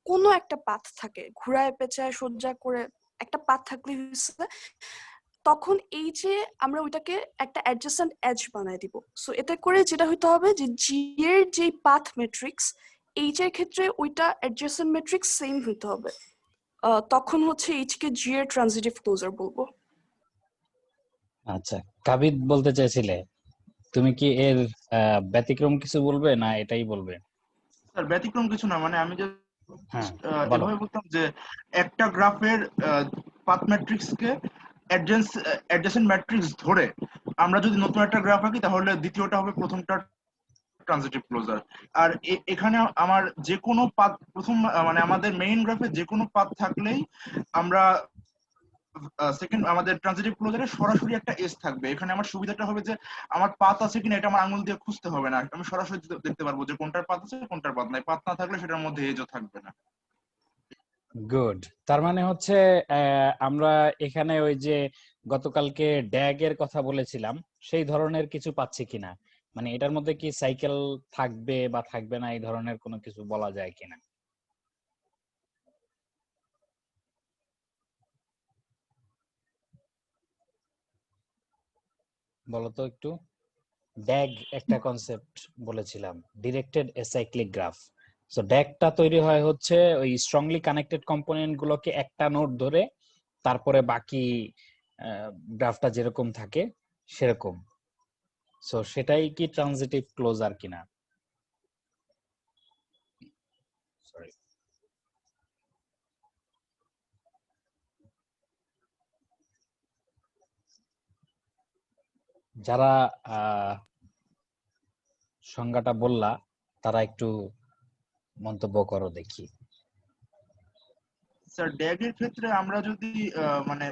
কোনো একটা পাথ থাকে, ঘুরায় পেঁচায় সজ্জা করে একটা পাথ থাকলে তখন এই যে আমরা ওইটাকে একটা অ্যাডজেসেন্ট এজ বানায় দিব। সো এতে করে যেটা হইতে হবে যে জি এর যে পাথ ম্যাট্রিক্স, এইচ এর ক্ষেত্রে ওইটা অ্যাডজেসেন্ট ম্যাট্রিক্স সেম হইতে হবে। তখন হচ্ছে এইচ কে জি এর ট্রানজিটিভ ক্লোজার বলবো। আচ্ছা, কাবিদ বলতে চাইছিলে, তুমি কি এর ব্যতিক্রম কিছু বলবে না এটাই বলবে? স্যার ব্যতিক্রম কিছু না, মানে আমি হ্যাঁ, জাস্ট বলো। এভাবে বলতাম যে একটা গ্রাফের পাথ ম্যাট্রিক্সকে অ্যাডজেসেন্ট ম্যাট্রিক্স ধরে আমরা যদি নতুন একটা গ্রাফ আঁকি, তাহলে দ্বিতীয়টা হবে প্রথমটা ট্রানজিটিভ ক্লোজার। আর এখানে আমার যে কোনো পাথ প্রথম মানে আমাদের মেইন গ্রাফে যে কোনো পাথ থাকলেই আমরা সেকেন্ড আমাদের ট্রানজিটিভ ক্লোজারে সরাসরি একটা এজ থাকবে। এখানে আমার সুবিধাটা হবে যে আমার পাথ আছে কিনা এটা আমার আঙুল দিয়ে খুঁজতে হবে না, আমি সরাসরি দেখতে পারবো যে কোনটার পাথ আছে কোনটার পাথ নাই। পাথ না থাকলে সেটার মধ্যে এজও থাকবে না। গুড, তার মানে হচ্ছে আমরা এখানে ওই যে গতকালকে ড্যাগ এর কথা বলেছিলাম সেই ধরনের কিছু পাচ্ছি কিনা, মানে এটার মধ্যে কি সাইকেল থাকবে বা থাকবে না এই ধরনের কোনো কিছু বলা যায় কিনা? বলতো একটু। ড্যাগ একটা কনসেপ্ট বলেছিলাম, ডিরেক্টেড অ্যাসাইক্লিক গ্রাফ। সো ড্যাগটা তৈরি হয় হচ্ছে ওই স্ট্রংলি কানেক্টেড কম্পোনেন্ট গুলোকে একটা নোড ধরে তারপরে বাকি গ্রাফটা যেরকম থাকে সেরকম। সো সেটাই কি ট্রানজিটিভ ক্লোজার কিনা? সরি। যারা সংজ্ঞাটা বললা তারা একটু মন্তব্য করো দেখি। স্যার ড্যাগের ক্ষেত্রে আমরা যদি মানে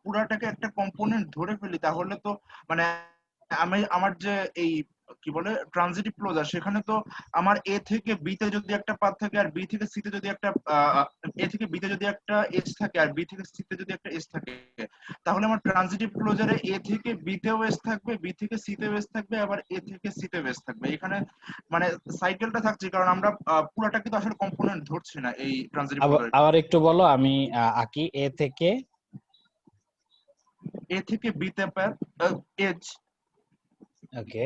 পুরাটাকে একটা কম্পোনেন্ট ধরে ফেলি তাহলে তো মানে আমার যে এই কি বলে ট্রানজিটিভ ক্লোজার, সেখানে তো আমার এ থেকে বি তে যদি একটা পাথ থাকে আর বি থেকে সি তে যদি একটা এ থেকে বি তে যদি একটা এজ থাকে আর বি থেকে সি তে যদি একটা এজ থাকে, তাহলে আমার ট্রানজিটিভ ক্লোজারে এ থেকে বি তেও এজ থাকবে, বি থেকে সি তেও এজ থাকবে, আবার এ থেকে সি তেও এজ থাকবে। এখানে মানে সাইকেলটা থাকছে কারণ আমরা পুরাটাকে তো আসলে কম্পোনেন্ট ধরছি না এই ট্রানজিটিভ ক্লোজার। আবার একটু বলো, আমি আঁকি। এ থেকে বি তে এজ, ওকে,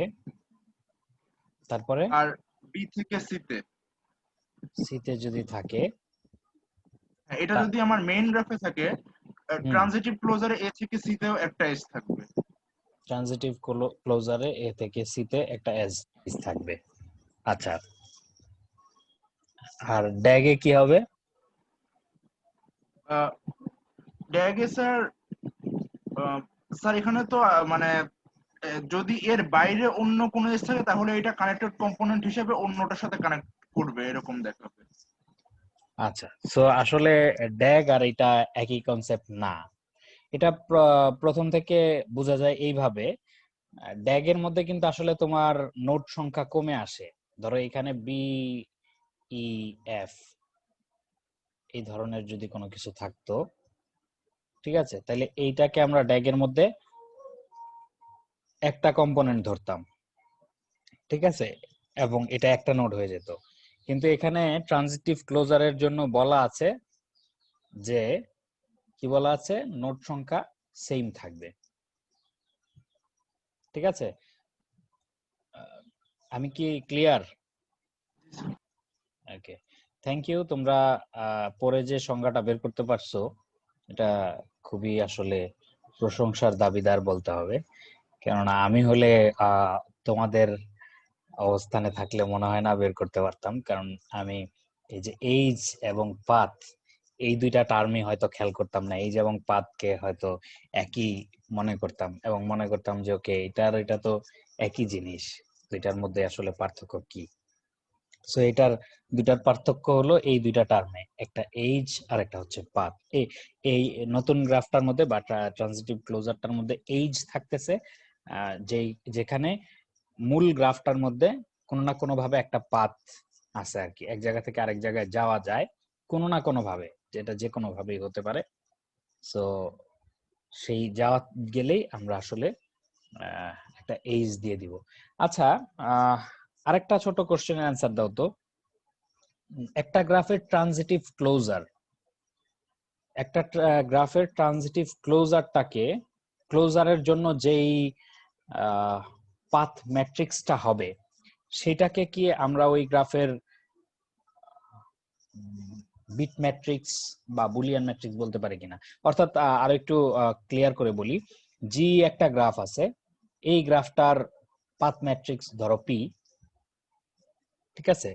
তারপরে আর বি থেকে সি তে। সি তে যদি থাকে, এটা যদি আমার মেইন গ্রাফে থাকে, হুম, ট্রানজিটিভ ক্লোজারে এ থেকে সি তেও একটা এজ থাকবে। ট্রানজিটিভ ক্লোজারে এ থেকে সি তে একটা এজ থাকবে। আচ্ছা, আর ড্যাগে কি হবে? ড্যাগে স্যার, স্যার এখানে তো মানে যদি এর বাইরে অন্য কোনো এজ থাকে তাহলে এটা কানেক্টেড কম্পোনেন্ট হিসেবে অন্যটার সাথে কানেক্ট করবে, এরকম দেখাবে। আচ্ছা, সো আসলে ড্যাগ আর এটা একই কনসেপ্ট না। এটা প্রথম থেকে বোঝা যায় এইভাবে, ড্যাগের মধ্যে কিন্তু আসলে তোমার নোট সংখ্যা কমে আসে। ধরো এখানে বি ই এফ এই ধরনের যদি কোনো কিছু থাকতো, ঠিক আছে, তাহলে এইটাকে আমরা ড্যাগের মধ্যে একটা কম্পোনেন্ট ধরতাম, ঠিক আছে, এবং এটা একটা নোড হয়ে যেত। কিন্তু এখানে ট্রানজিটিভ ক্লোজারের জন্য বলা আছে যে, কি বলা আছে, নোড সংখ্যা সেম থাকবে। ঠিক আছে, আমি কি ক্লিয়ার? Okay, thank you. তোমরা পরে যে সংজ্ঞাটা বের করতে পারছো এটা খুবই আসলে প্রশংসার দাবিদার বলতে হবে। কেননা আমি হলে তোমাদের অবস্থানে থাকলে মনে হয় না বের করতে পারতাম। কারণ আমি এই যে এইজ এবং পাথ, এই দুইটা টার্মই হয়তো খেয়াল করতাম না। এইজ এবং পাথকে হয়তো একই মনে করতাম এবং মনে করতাম যে ওকে, এটা তো একই জিনিস, দুইটার মধ্যে আসলে পার্থক্য কি? সো এটার দুইটার পার্থক্য হলো এই দুইটা টার্মে, একটা এইজ আর একটা হচ্ছে পাথ। এই নতুন গ্রাফটার মধ্যে বা ট্রানজিটিভ ক্লোজারটার মধ্যে এইজ থাকতেছে, যেখানে মূল গ্রাফটার মধ্যে কোনো না কোনো ভাবে একটা পাথ আছে আর কি, এক জায়গা থেকে আরেক জায়গায় যাওয়া যায় কোনো না কোনো ভাবে, যেটা যে কোনো ভাবেই হতে পারে। সো সেই যাওয়া গেলেই আমরা আসলে একটা এইজ দিয়ে দিব। আচ্ছা, আরেকটা ছোট কোশ্চেনের অ্যান্সার দাও তো। একটা গ্রাফের ট্রানজিটিভ ক্লোজার, একটা গ্রাফের ট্রানজিটিভ ক্লোজারের জন্য যেই পাথ ম্যাট্রিক্সটা হবে, সেটাকে কি আমরা ওই গ্রাফের বিট ম্যাট্রিক্স বা বুলিয়ান ম্যাট্রিক্স বলতে পারি কিনা? অর্থাৎ আরো একটু ক্লিয়ার করে বলি, জি একটা গ্রাফ আছে, এই গ্রাফটার পাথ ম্যাট্রিক্স ধরো পি, ঠিক আছে।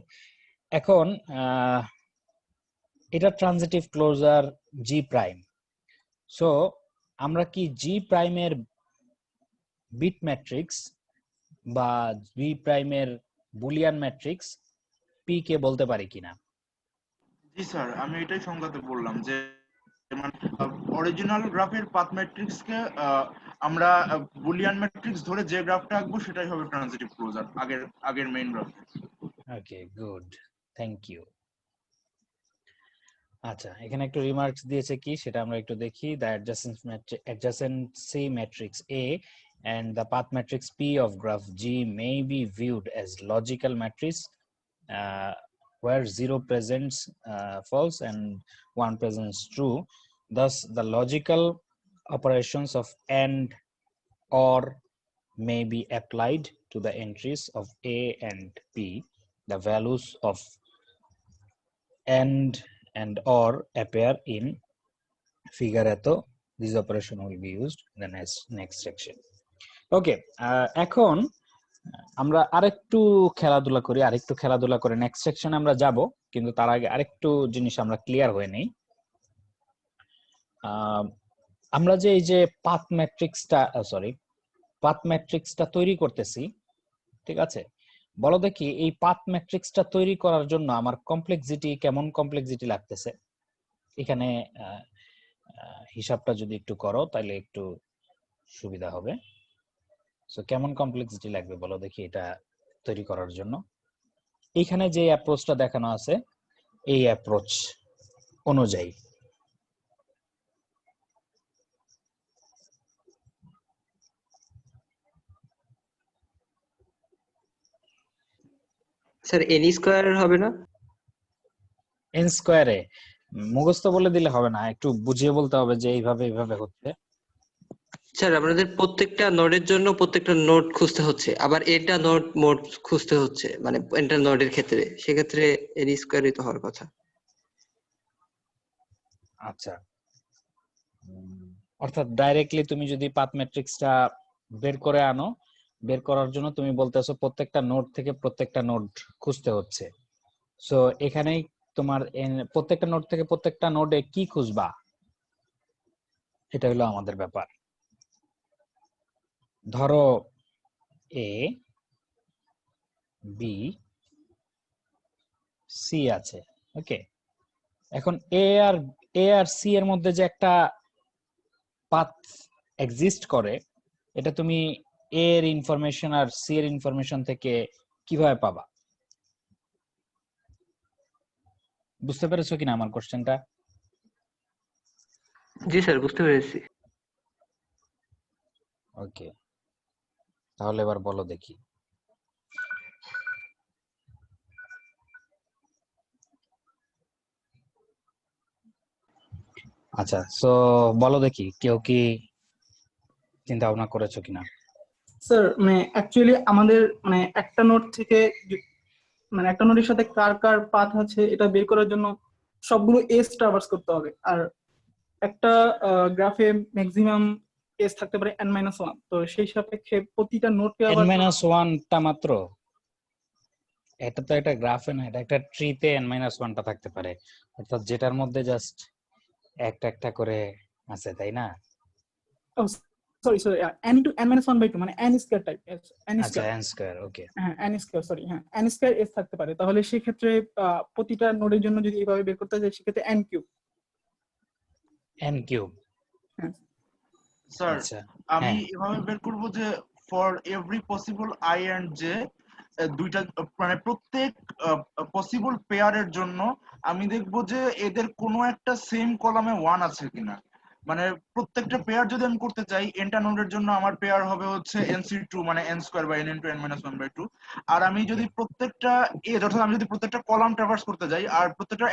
এখন এটা ট্রানজিটিভ ক্লোজার জি প্রাইম। সো আমরা কি জি প্রাইমের বিট ম্যাট্রিক্স বা জি প্রাইমের বুলিয়ান ম্যাট্রিক্স পি কে বলতে পারি কিনা? জি স্যার, আমি এটাই সংজ্ঞাতে বললাম যে মানে অরিজিনাল গ্রাফের পাথ ম্যাট্রিক্সকে আমরা বুলিয়ান ম্যাট্রিক্স ধরে যে গ্রাফটা আঁকবো সেটাই হবে ট্রানজিটিভ ক্লোজার আগের main graph. Okay, good, thank you. আচ্ছা, এখানে একটু রিমার্কস দিয়েছে কি সেটা আমরা একটু দেখি। The adjacency matrix A and the path matrix P of graph G may be viewed as logical matrix where 0 presents false and 1 presents true. Thus, the logical operations of AND OR may be applied to the entries of A and P. The values of AND and OR appear in figure eto. This operation will be used in the next section. Okay, এখন আমরা আরেকটু খেলাধুলা করে নেক্সট সেকশনে আমরা যাব, কিন্তু তার আগে আরেকটু জিনিস আমরা ক্লিয়ার হয়ে নেই। আমরা যে এই যে পাথ ম্যাট্রিক্সটা তৈরি করতেছি, ঠিক আছে, বলো দেখি এই পাথ ম্যাট্রিক্সটা তৈরি করার জন্য আমার কেমন কমপ্লেক্সিটি লাগতেছে। এখানে হিসাবটা যদি একটু করো তাহলে একটু সুবিধা হবে। সো কেমন কমপ্লেক্সিটি লাগবে বলো দেখি এটা তৈরি করার জন্য। এখানে যে অ্যাপ্রোচটা দেখানো আছে এই অ্যাপ্রোচ অনুযায়ী স্যার এন স্কয়ার হবে না? এন স্কয়ারে মুখস্থ বলে দিলে হবে না, একটু বুঝিয়ে বলতে হবে যে এইভাবে হচ্ছে। স্যার আমাদের প্রত্যেকটা নোডের জন্য প্রত্যেকটা নোড খুঁজতে হচ্ছে, আবার এটা নোড খুঁজতে হচ্ছে, মানে এটা নোডের ক্ষেত্রে, সেক্ষেত্রে এন স্কয়ারই তো হওয়ার কথা। আচ্ছা, অর্থাৎ ডাইরেক্টলি তুমি যদি পাথ ম্যাট্রিক্সটা বের করে আনো, বের করার জন্য তুমি বলতেছো প্রত্যেকটা নোড থেকে প্রত্যেকটা নোড খুঁজতে হচ্ছে। সো এখানেই তোমার প্রত্যেকটা নোড থেকে প্রত্যেকটা নোডে কি খুঁজবা, এটা হলো আমাদের ব্যাপার। ধরো এ বি সি আছে, ওকে। এখন এ আর সি এর মধ্যে যে একটা পাথ এক্সিস্ট করে, এটা তুমি এ এর ইনফরমেশন আর সি এর ইনফরমেশন থেকে কিভাবে পাবা? বুঝতে পেরেছো কিনা আমার কোশ্চেনটা? জি স্যার, বুঝতে পেরেছি। ওকে, তাহলে এবার বলো দেখি। আচ্ছা, সো বলো দেখি কেউ কি চিন্তা ভাবনা করেছো কিনা। স্যার মানে অ্যাকচুয়ালি আমাদের মানে একটা নোড থেকে মানে একটা নোডের সাথে কার কার পাথ আছে এটা বের করার জন্য সবগুলো এস ট্রাভার্স করতে হবে। আর একটা গ্রাফে ম্যাক্সিমাম এস থাকতে পারে n-1, তো সেই সাপেক্ষে প্রতিটা নোডকে আবার n-1টা মাত্র? এটা তো একটা গ্রাফে না, এটা একটা ট্রিতে n-1টা থাকতে পারে, অর্থাৎ যেটার মধ্যে জাস্ট একটা একটা করে আছে, তাই না? সরি n-1/2 মানে n স্কয়ার টাইপ, n আচ্ছা, স্কয়ার। n স্কয়ার, ওকে। হ্যাঁ n স্কয়ার, সরি, হ্যাঁ n স্কয়ার এস থাকতে পারে। তাহলে সেই ক্ষেত্রে প্রতিটা নোডের জন্য যদি এইভাবে বের করতে যাই সেক্ষেত্রে n কিউব। n কিউব, হ্যাঁ স্যার আচ্ছা। আমি হ্যাঁ, এভাবে বের করব যে for every possible I and J, দুইটা মানে প্রত্যেক পসিবল পেয়ারের জন্য আমি দেখব যে এদের কোনো একটা সেম কলামে 1 আছে কিনা। মানে প্রত্যেকটা পেয়ার যদি আমি করতে চাই, এনটা নোডের জন্য আমার পেয়ার হবে হচ্ছে nc2 মানে n square by n into n minus 1/2। আর আমি যদি প্রত্যেকটা অর্থাৎ আমি যদি প্রত্যেকটা কলাম ট্রাভার্স করতে যাই আর প্রত্যেকটা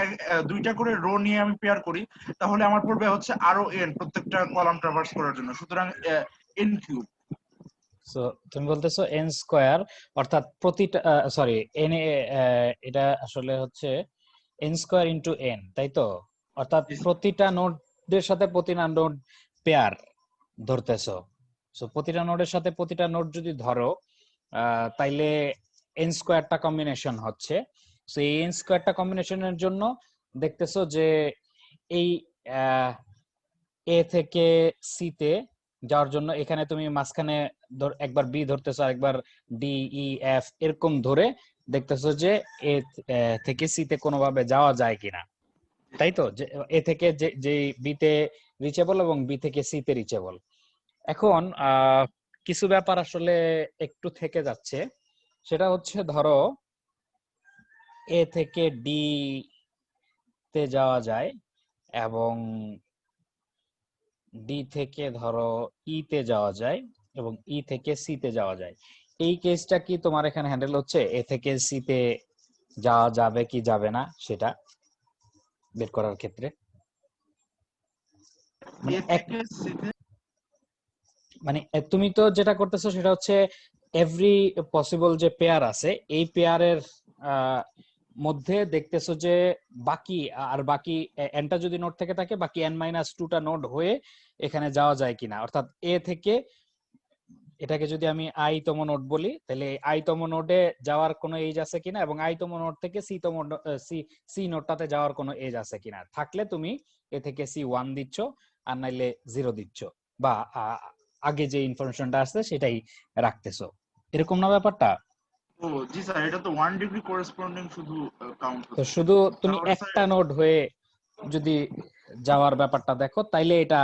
দুইটা করে রো নিয়ে আমি পেয়ার করি, তাহলে আমার পড়বে হচ্ছে আরো n প্রত্যেকটা কলাম ট্রাভার্স করার জন্য, সুতরাং n কিউব। সো তুমি বলতেছো n স্কয়ার, অর্থাৎ প্রতিটা সরি n এটা আসলে হচ্ছে n স্কয়ার ইনটু n, তাই তো? অর্থাৎ প্রতিটা নোডের সাথে প্রতিটা নোড পেয়ার ধরতেছো। সো প্রতিটা নোডের সাথে প্রতিটা নোড যদি ধরো তাইলে n স্কয়ারটা কম্বিনেশন হচ্ছে। সো এই n স্কয়ারটা কম্বিনেশনের জন্য দেখতেছো যে এই এ থেকে সি তে যাওয়ার জন্য এখানে তুমি মাঝখানে একবার বি ধরতেছো, আরেকবার ডি ই এফ এরকম ধরে দেখতেছো যে এ থেকে সি তে কোনোভাবে যাওয়া যায় কিনা, তাই তো? যে এ থেকে যে বি তে রিচেবল এবং বি থেকে সি তে রিচেবল। এখন কিছু ব্যাপার আসলে একটু থেকে যাচ্ছে, সেটা হচ্ছে ধরো এ থেকে ডি তে যাওয়া যায় এবং ডি থেকে ধরো ই তে যাওয়া যায়, এবং ই থেকে সি তে যাওয়া যায়। এই কেসটা কি তোমার এখানে হ্যান্ডেল হচ্ছে? এ থেকে সি তে যাওয়া যাবে কি যাবে না সেটা বের করার ক্ষেত্রে মানে মানে তুমি তো যেটা করতেছো সেটা হচ্ছে এভরি পসিবল যে পেয়ার আছে এই পেয়ারের মধ্যে দেখতেছো যে বাকি এনটা যদি নোড থেকে থাকে বাকি n-2টা নোড হয়ে এখানে যাওয়া যায় কিনা, অর্থাৎ এ থেকে এটাকে যদি আমি আই তম নোড বলি তাহলে আই তম নোডে যাওয়ার কোনো এজ আছে কিনা এবং আই তম নোড থেকে সি নোডটাতে যাওয়ার কোনো এজ আছে কিনা, থাকলে তুমি এ থেকে সি 1 দিচ্ছ আর নাইলে 0 দিচ্ছ বা আগে যে ইনফরমেশনটা আছে সেটাই রাখতেছো, এরকম না ব্যাপারটা? ও জি স্যার, এটা তো 1 ডিগ্রি করেসপন্ডিং শুধু কাউন্ট তো হচ্ছে। শুধু তুমি তাহলে একটা নোড হয়ে যদি যাওয়ার ব্যাপারটা দেখো তাইলে এটা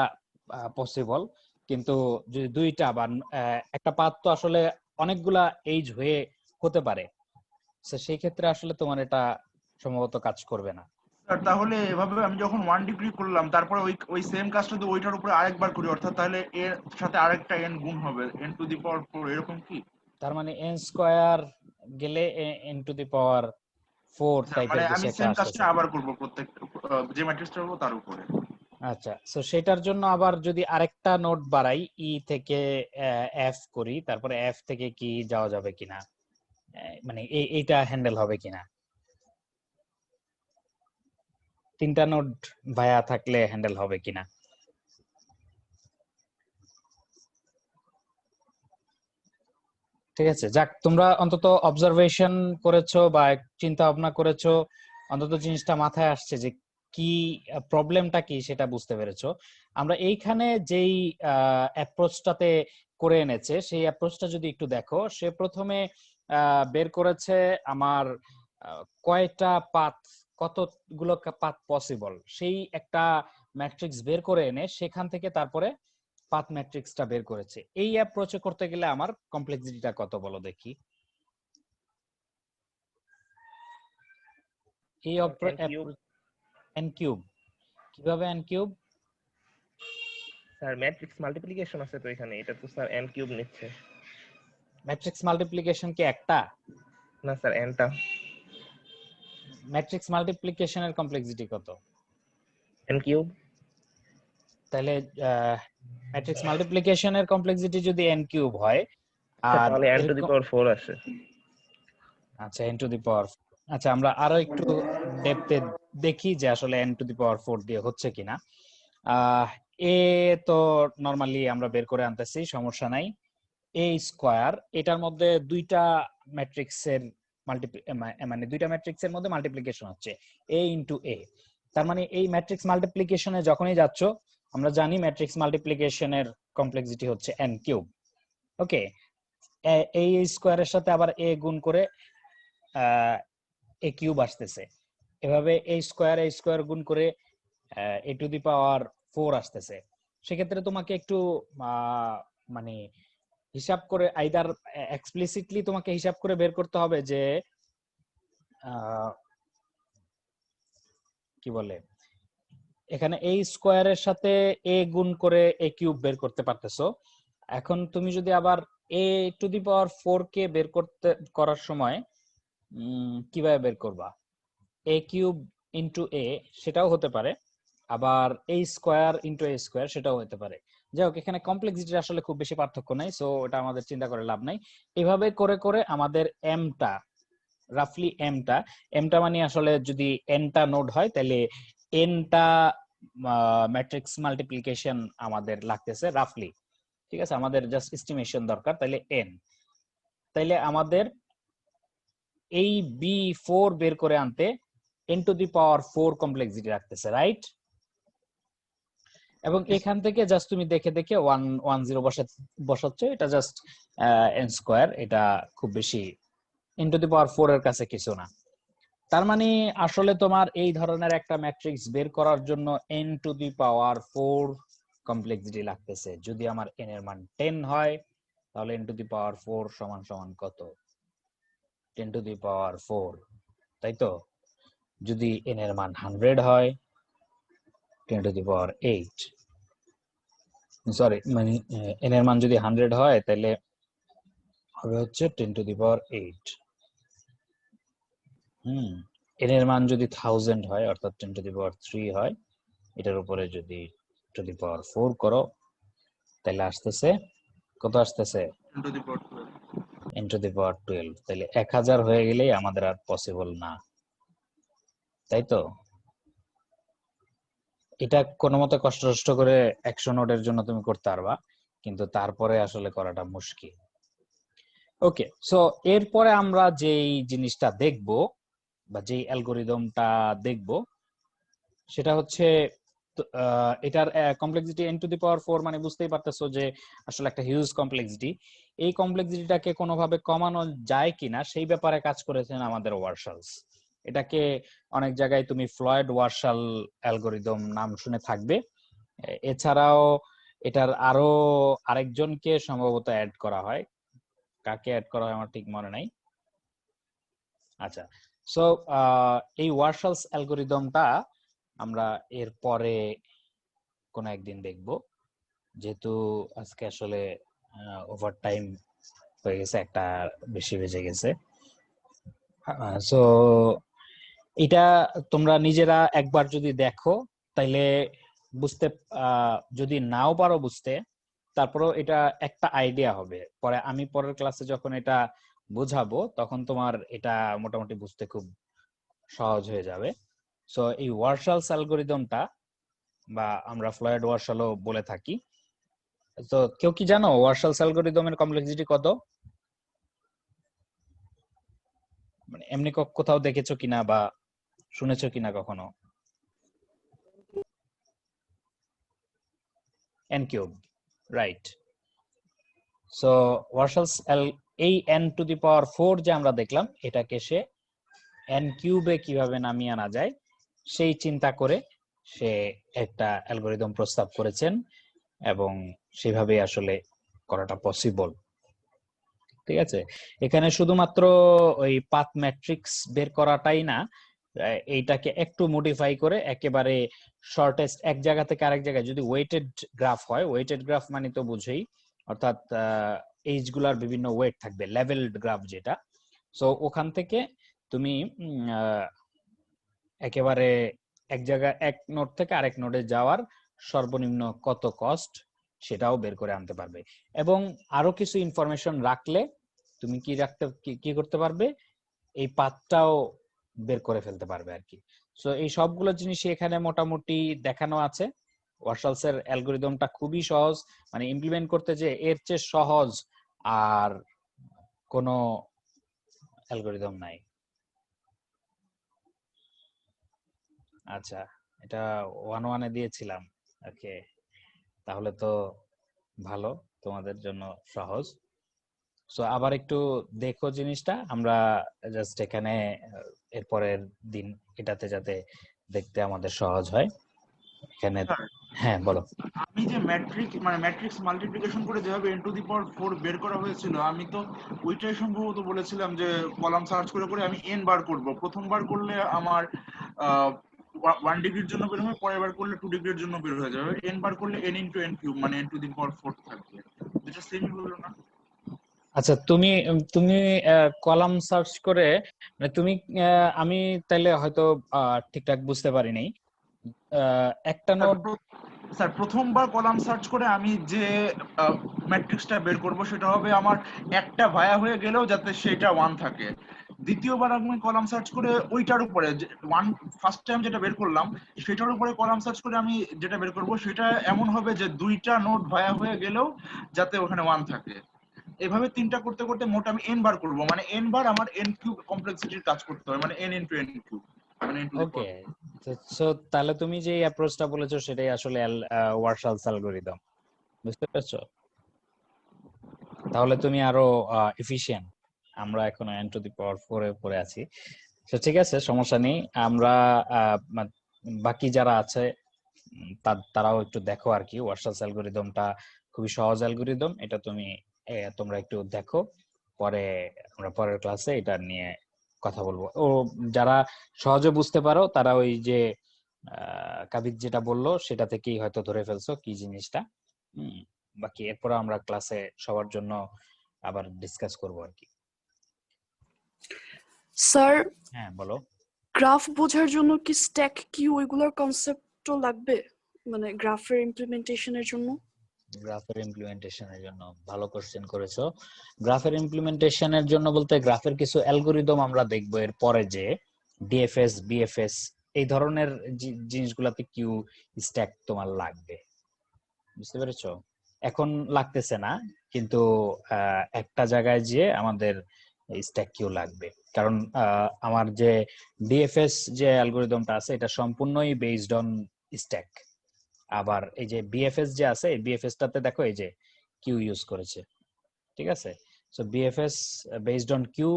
পসিবল, কিন্তু যদি দুইটা বা একটা পাথ তো আসলে অনেকগুলা এজ হয়ে হতে পারে, তো সেই ক্ষেত্রে আসলে তোমার এটা সম্ভবত কাজ করবে না। স্যার তাহলে এভাবে আমি যখন 1 ডিগ্রি করলাম তারপরে ওই সেম কাজটা যদি ওইটার উপরে আরেকবার করি, অর্থাৎ তাহলে এর সাথে আরেকটা n গুণ হবে n⁴ এরকম কি? তার মানে n স্কয়ার গেলে n⁴ টাইপের মানে কিছু আমি একটা সেম কাজটা আসতেছে। আবার করব প্রত্যেক যে ম্যাট্রিক্সটা পাবো তার উপরে। আচ্ছা, সো সেটার জন্য আবার যদি আরেকটা নোড বাড়াই ই থেকে এফ করি, তারপরে এফ থেকে কি যাওয়া যাবে কিনা, মানে এইটা হ্যান্ডেল হবে কিনা, তিনটা নোড ভায়া থাকলে হ্যান্ডেল হবে কিনা। ঠিক আছে, যাক, তোমরা অন্তত অবজারভেশন করেছো বা চিন্তা ভাবনা করেছো, অন্তত জিনিসটা মাথায় আসছে যে কি প্রবলেমটা কি সেটা বুঝতে পেরেছো। আমরা এইখানে যেই অ্যাপ্রোচটাতে করে এনেছে সেই অ্যাপ্রোচটা যদি একটু দেখো, সে প্রথমে বের করেছে আমার কয়টা পাথ, কতগুলো পাথ পসিবল, সেই একটা ম্যাট্রিক্স বের করে এনে সেখান থেকে তারপরে পাথ ম্যাট্রিক্সটা বের করেছে। এই অ্যাপ্রোচে করতে গেলে আমার কমপ্লেক্সিটিটা কত বলো দেখি? এই n কিউব, কিভাবে n cube? Sir matrix multiplication আছে তো এখানে, এটা তো স্যার n কিউব নিচ্ছে। ম্যাট্রিক্স মাল্টিপ্লিকেশন কি একটা? না স্যার nটা। ম্যাট্রিক্স মাল্টিপ্লিকেশনের কমপ্লেক্সিটি কত? n cube. তাহলে ম্যাট্রিক্স মাল্টিপ্লিকেশনের কমপ্লেক্সিটি যদি n কিউব হয় আর তাহলে n টু দি এরকম, পাওয়ার 4 আসে। আচ্ছা n টু দি পাওয়ার, আচ্ছা আমরা আরো একটু ডেপথে দেখি যে আসলে n টু দি পাওয়ার 4 দিয়ে হচ্ছে কিনা। এ তো নরমালি আমরা বের করে আনতেছি, সমস্যা নাই। এ স্কয়ার, এটার মধ্যে দুইটা ম্যাট্রিক্সের মানে দুইটা ম্যাট্রিক্সের মধ্যে মাল্টিপ্লিকেশন হচ্ছে এ ইনটু এ, তার মানে এই ম্যাট্রিক্স মাল্টিপ্লিকেশনে যখনই যাচ্ছ আমরা জানি ম্যাট্রিক্স মাল্টিপ্লিকেশনের কমপ্লেক্সিটি হচ্ছে n কিউব। ওকে, এই স্কয়ারের সাথে আবার এ গুণ করে এ কিউব আসতেছে, এভাবে এ স্কয়ার গুণ করে এ টু দি পাওয়ার 4 আসতেছে। সেক্ষেত্রে তোমাকে একটু মানে হিসাব করে আইদার এক্সপ্লিসিটলি তোমাকে হিসাব করে বের করতে হবে যে কি বলে, এখানে এই স্কয়ারের সাথে এ গুণ করে এ কিউব বের করতে পারতেছো। এখন তুমি যদি আবার এ টু দি পাওয়ার 4 কে বের করার সময় কিভাবে বের করবা, এ কিউব ইন্টু এ সেটাও হতে পারে, আবার এ স্কয়ার ইন্টু এ স্কয়ার সেটাও হতে পারে। যাই হোক, এখানে কমপ্লেক্সিটির আসলে খুব বেশি পার্থক্য নাই, সো এটা আমাদের চিন্তা করে লাভ নাই। এভাবে করে করে আমাদের এমটা রাফলি এমটা মানে আসলে যদি এনটা নোড হয় তাহলে এনটা ম্যাট্রিক্স মাল্টিপ্লিকেশন আমাদের লাগতেছে রাফলি। ঠিক আছে, আমাদের জাস্ট এস্টিমেশন দরকার, তাহলে এন, তাইলে আমাদের এই বি4 বের করে আনতে n to the power 4 complexity রাখতেছে, রাইট? এবং এখান থেকে জাস্ট তুমি দেখে দেখে 110 বসাচ্ছ, এটা জাস্ট n স্কয়ার, এটা খুব বেশি n টু দি পাওয়ার 4 এর কাছে কিছু না। তার মানে আসলে তোমার এই ধরনের একটা ম্যাট্রিক্স বের করার জন্য n to the power 4 complexity লাগতেছে। যদি আমার n এর মান 10 হয় তাহলে n টু দি পাওয়ার 4 সমান সমান কত? 10 টু দি পাওয়ার 4, তাই তো? যদি n এর মান 100 হয় 10 টু দি পাওয়ার 8, সরি মানে n এর মান যদি 100 হয় তাহলে হবে হচ্ছে 10 টু দি পাওয়ার 8। n এর মান যদি 1000 হয় অর্থাৎ 10 টু দি পাওয়ার 3 হয়, এটার উপরে যদি টু দি পাওয়ার 4 করো তাহলে আসতেছে কত? আসতেছে 10 to the power 12। n to the power 12। তাহলে 1000 হয়ে গেলেই আমাদের আর পসিবল না, তাই তো? এটা কোনো মতে কষ্ট করে 100 নোডের জন্য তুমি করতে পারবা, কিন্তু তারপরে আসলে করাটা মুশকিল। ওকে, সো এরপরে আমরা যেই জিনিসটা দেখব বা যেই অ্যালগোরিদমটা দেখব সেটা হচ্ছে এটার complexity n to the power 4, মানে বুঝতেই পারতেছো যে আসলে একটা হিউজ কমপ্লেক্সিটি। এই কমপ্লেক্সিটিটাকে কোনোভাবে কমানো যায় কিনা সেই ব্যাপারে কাজ করেছেন আমাদের ওয়ারশালস। এটাকে অনেক জায়গায় তুমি ফ্লয়েড ওয়ারশাল অ্যালগোরিদম নাম শুনে থাকবে। এছাড়াও এটার আরো আরেকজনকে সম্ভবত অ্যাড করা হয়, কাকে অ্যাড করা হয় আমার ঠিক মনে নাই। আচ্ছা, সো এই ওয়ারশালস অ্যালগোরিদমটা আমরা এর পরে কোনো একদিন দেখব, যেহেতু আজকে আসলে ওভার টাইম হয়ে গেছে, একটা বেশি বেজে গেছে। সো এটা তোমরা নিজেরা একবার যদি দেখো তাইলে বুঝতে, যদি নাও পারো বুঝতে, তারপরেও এটা একটা আইডিয়া হবে। পরে আমি পরের ক্লাসে যখন এটা বোঝাবো তখন তোমার এটা মোটামুটি বুঝতে খুব সহজ হয়ে যাবে। সো এই ওয়ারশালস অ্যালগোরিদমটা বা আমরা ফ্লয়েড ওয়ারশালও বলে থাকি, তো কেউ কি জানো ওয়ারশালস অ্যালগোরিদমের কমপ্লেক্সিটি কত? মানে এমনি কোথাও দেখেছো কিনা বা শুনেছো কিনা কখনো? n cube, right. সো ওয়ারশালস এই n টু দি পাওয়ার 4 যে আমরা দেখলাম, এটাকে সে n কিউবে কিভাবে নামিয়ে আনা যায় সেই চিন্তা করে সে একটা অ্যালগোরিদম প্রস্তাব করেছেন, এবং সেভাবে আসলে করাটা পসিবল। ঠিক আছে, এখানে শুধুমাত্র ওই পাথ ম্যাট্রিক্স বের করাটাই না, এইটাকে একটু মডিফাই করে একেবারে শর্টেস্ট এক জায়গা থেকে আরেক জায়গায়, যদি ওয়েটেড গ্রাফ হয়, ওয়েটেড গ্রাফ মানে তো বুঝেই, অর্থাৎ এইজ গুলার বিভিন্ন ওয়েট থাকবে, লেভেলড গ্রাফ যেটা। সো ওখান থেকে তুমি একেবারে এক জায়গায় এক নোড থেকে আরেক নোডে যাওয়ার সর্বনিম্ন কত কস্ট সেটাও বের করে আনতে পারবে। এবং আরো কিছু ইনফরমেশন রাখলে তুমি কি করতে পারবে, এই পাথটাও বের করে ফেলতে পারবে আর কি। সো এই সবগুলো জিনিস এখানে মোটামুটি দেখানো আছে। ওয়ারশালস এর অ্যালগোরিদমটা খুবই সহজ, মানে ইমপ্লিমেন্ট করতে যে এর চেয়ে সহজ আর কোনো অ্যালগোরিদম নাই। আচ্ছা, এটা 1-1 দিয়েছিলাম। ওকে, তাহলে তো ভালো, তোমাদের জন্য সহজ। সো আবার একটু দেখো জিনিসটা, আমরা জাস্ট এখানে এরপরের দিন এটাতে যাতে দেখতে আমাদের সহজ হয় এখানে। হ্যাঁ বলো। আমি যে ম্যাট্রিক্স মাল্টিপ্লিকেশন করে যেভাবে n টু দি পাওয়ার 4 বের করা হয়েছিল, আমি তো ওইটাই সম্ভবত বলেছিলাম যে কলাম সার্চ করে করে আমি n বার করব। প্রথমবার করলে আমার 1 ডিগ্রির জন্য বের হবে, পরের বার করলে 2 ডিগ্রির জন্য বের হয়ে যাবে। n বার করলে n ইনটু n কিউব মানে n টু দি পাওয়ার 4 থাকবে, যেটা সেমই হলো না? আচ্ছা, তুমি তুমি কলাম সার্চ করে, মানে তুমি আমি তাইলে হয়তো ঠিকঠাক বুঝতে পারিনি। একটা নোড, স্যার প্রথমবার কলাম সার্চ করে আমি যে ম্যাট্রিক্সটা বের করব সেটা হবে আমার একটা ভায়া হয়ে গেলেও যাতে সেটা 1 থাকে। দ্বিতীয়বার আমি কলাম সার্চ করে ওইটার উপরে ফার্স্ট টাইম যেটা বের করলাম সেটার উপরে কলাম সার্চ করে আমি যেটা বের করব সেটা এমন হবে যে দুইটা নোড ভায়া হয়ে গেলেও যাতে ওখানে 1 থাকে। এভাবে তিনটা করতে করতে মোট আমি n বার করব, মানে n বার আমার n কিউব কমপ্লেক্সিটির কাজ করতে হবে, মানে n ইনটু n কিউব মানে n to the okay. Power. So তাহলে তুমি যে অ্যাপ্রোচটা বলেছো সেটাই আসলে ওয়ারশালস অ্যালগরিদম, বুঝতে পারছো? তাহলে তুমি আরো এফিশিয়েন্ট। আমরা এখন n টু দি পাওয়ার 4 এর উপরে আছি। তো ঠিক আছে, সমস্যা নেই। আমরা বাকি যারা আছে তারাও একটু দেখো আর কি। ওয়ারশালস অ্যালগরিদমটা খুবই সহজ অ্যালগরিদম, এটা তোমরা একটু দেখো, পরে আমরা পরের ক্লাসে এটা নিয়ে কথা বলবো। ও যারা সহজে বুঝতে পারো তারা ওই যে কাবিদ যেটা বললো সেটা থেকেই হয়তো ধরে ফেলছো কি জিনিসটা। বাকি এরপর আমরা ক্লাসে সবার জন্য আবার ডিসকাস করব আর কি। স্যার, হ্যাঁ বলো। গ্রাফ বোঝার জন্য কি স্ট্যাক কিউ ওইগুলোর কনসেপ্টও লাগবে, মানে গ্রাফের ইমপ্লিমেন্টেশনের জন্য? গ্রাফের ইমপ্লিমেন্টেশনের জন্য ভালো কোশ্চেন করেছো। গ্রাফের ইমপ্লিমেন্টেশনের জন্য বলতে গ্রাফের কিছু অ্যালগরিদম আমরা দেখবো এর পরে, যে ডিএফএস বিএফএস এই ধরনের জিনিসগুলোতে কিউ স্ট্যাক তোমার লাগবে, বুঝতে পেরেছো? এখন লাগতেছে না, কিন্তু একটা জায়গায় যে আমাদের স্ট্যাক কিউ লাগবে, কারণ আমার যে ডিএফএস যে অ্যালগরিদমটা আছে এটা সম্পূর্ণই বেসড অন স্ট্যাক। আবার এই যে বিএফএস যে আছে, এই বিএফএস টাতে দেখো এই যে কিউ ইউজ করেছে, ঠিক আছে? So BFS based on queue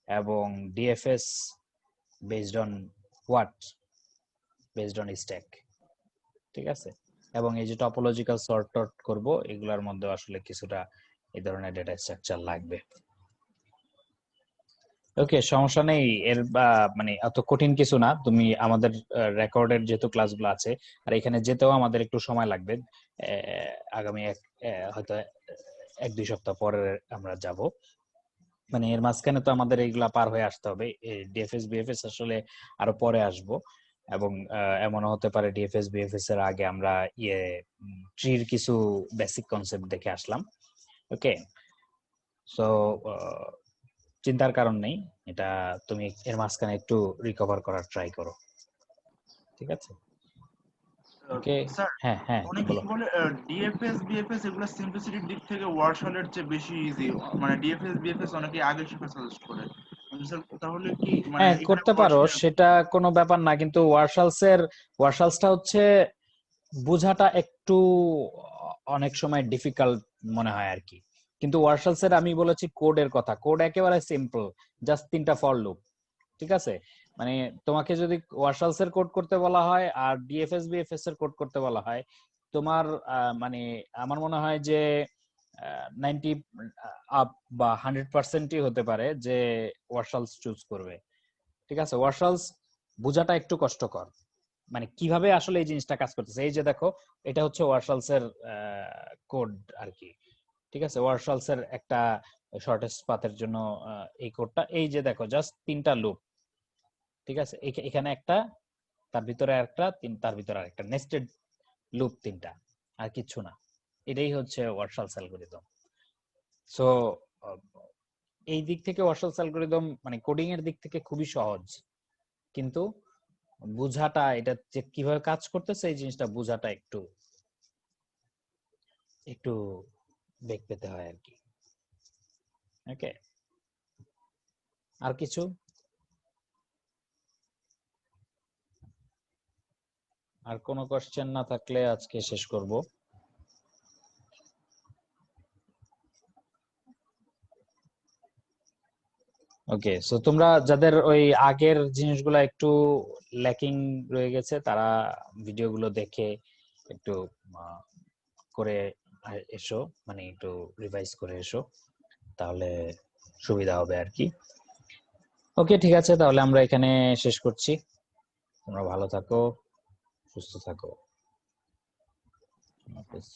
এবং DFS based on what, based on stack, ঠিক আছে? এবং এই যে টপোলজিক্যাল সর্ট করব, এগুলোর মধ্যে আসলে কিছুটা এই ধরনের ডেটা স্ট্রাকচার লাগবে। ওকে, সমস্যা নেই। এর মানে এত কঠিন কিছু না। তুমি আমাদের রেকর্ডের যেহেতু ক্লাসগুলো আছে, আর এখানে যেতেও আমাদের একটু সময় লাগবে, আগামী হয়তো 1-2 সপ্তাহ পরে আমরা যাব। মানে এর মাঝখানে তো আমাদের এইগুলা পার হয়ে আসতে হবে। ডিএফএস বিএফএস আসলে আরো পরে আসবো, এবং এমনও হতে পারে ডিএফএস বিএফএস এর আগে আমরা ট্রির কিছু বেসিক কনসেপ্ট দেখে আসলাম। ওকে, সো চিন্তার কারণ নেই, এটা তুমি এর মাঝখানে একটু রিকভার করার ট্রাই করো, ঠিক আছে? ওকে, স্যার, হ্যাঁ হ্যাঁ অনেকে বলো। কি বলে ডিএফএস বিএফএস এগুলো সিম্পলিসিটির দিক থেকে ওয়ারশালের চেয়ে বেশি ইজি, মানে ডিএফএস বিএফএস অনেকে আগে শিখে সাজেস্ট করে। স্যার তাহলে কি মানে হ্যাঁ এখানে করতে পারো, ওয়ারশালের সেটা কোনো ব্যাপার না, কিন্তু ওয়ারশালসটা হচ্ছে বোঝাটা একটু অনেক সময় ডিফিকাল্ট মনে হয় আর কি। কিন্তু ওয়ারশালস এর আমি বলেছি কোডের কথা, কোড একেবারে সিম্পল, জাস্ট 3টা ফর লুপ, ঠিক আছে? মানে তোমাকে যদি ওয়ারশালস এর কোড করতে বলা হয় আর ডিএফএস বিএফএস এর কোড করতে বলা হয়, তোমার মানে আমার মনে হয় যে 90 আপ বা 100%ই হতে পারে যে ওয়ারশালস চুজ করবে, ঠিক আছে? ওয়ারশালস বোঝাটা একটু কষ্টকর, মানে কিভাবে আসলে এই জিনিসটা কাজ করতেছে। এই যে দেখো, এটা হচ্ছে ওয়ারশালস এর কোড আর কি, ঠিক আছে? ওয়ারশালস এর একটা শর্টেস্ট পাথের জন্য এই কোডটা, এই যে দেখো জাস্ট 3টা লুপ, ঠিক আছে? এখানে একটা, তার ভিতরে একটা, তার ভিতরে আরেকটা, নেস্টেড লুপ 3টা, আর কিছু না। এটাই হচ্ছে ওয়ারশালস অ্যালগরিদম। সো এই দিক থেকে ওয়ারশালস অ্যালগরিদম মানে কোডিং এর দিক থেকে খুবই সহজ, কিন্তু বুঝাটা, এটা যে কিভাবে কাজ করতেছে এই জিনিসটা বুঝাটা একটু একটু বেগ পেতে হয় আর কি। ওকে, আর কিছু? আর কোনো কোশ্চেন না থাকলে আজকে শেষ করব। ওকে, সো তোমরা যাদের ওই আগের জিনিসগুলো একটু ল্যাকিং রয়ে গেছে, তারা ভিডিওগুলো দেখে একটু করে এসো, মানে একটু রিভাইজ করে এসো, তাহলে সুবিধা হবে আর কি। ওকে, ঠিক আছে, তাহলে আমরা এখানে শেষ করছি। তোমরা ভালো থাকো, সুস্থ থাকো। আল্লাহ হাফেজ।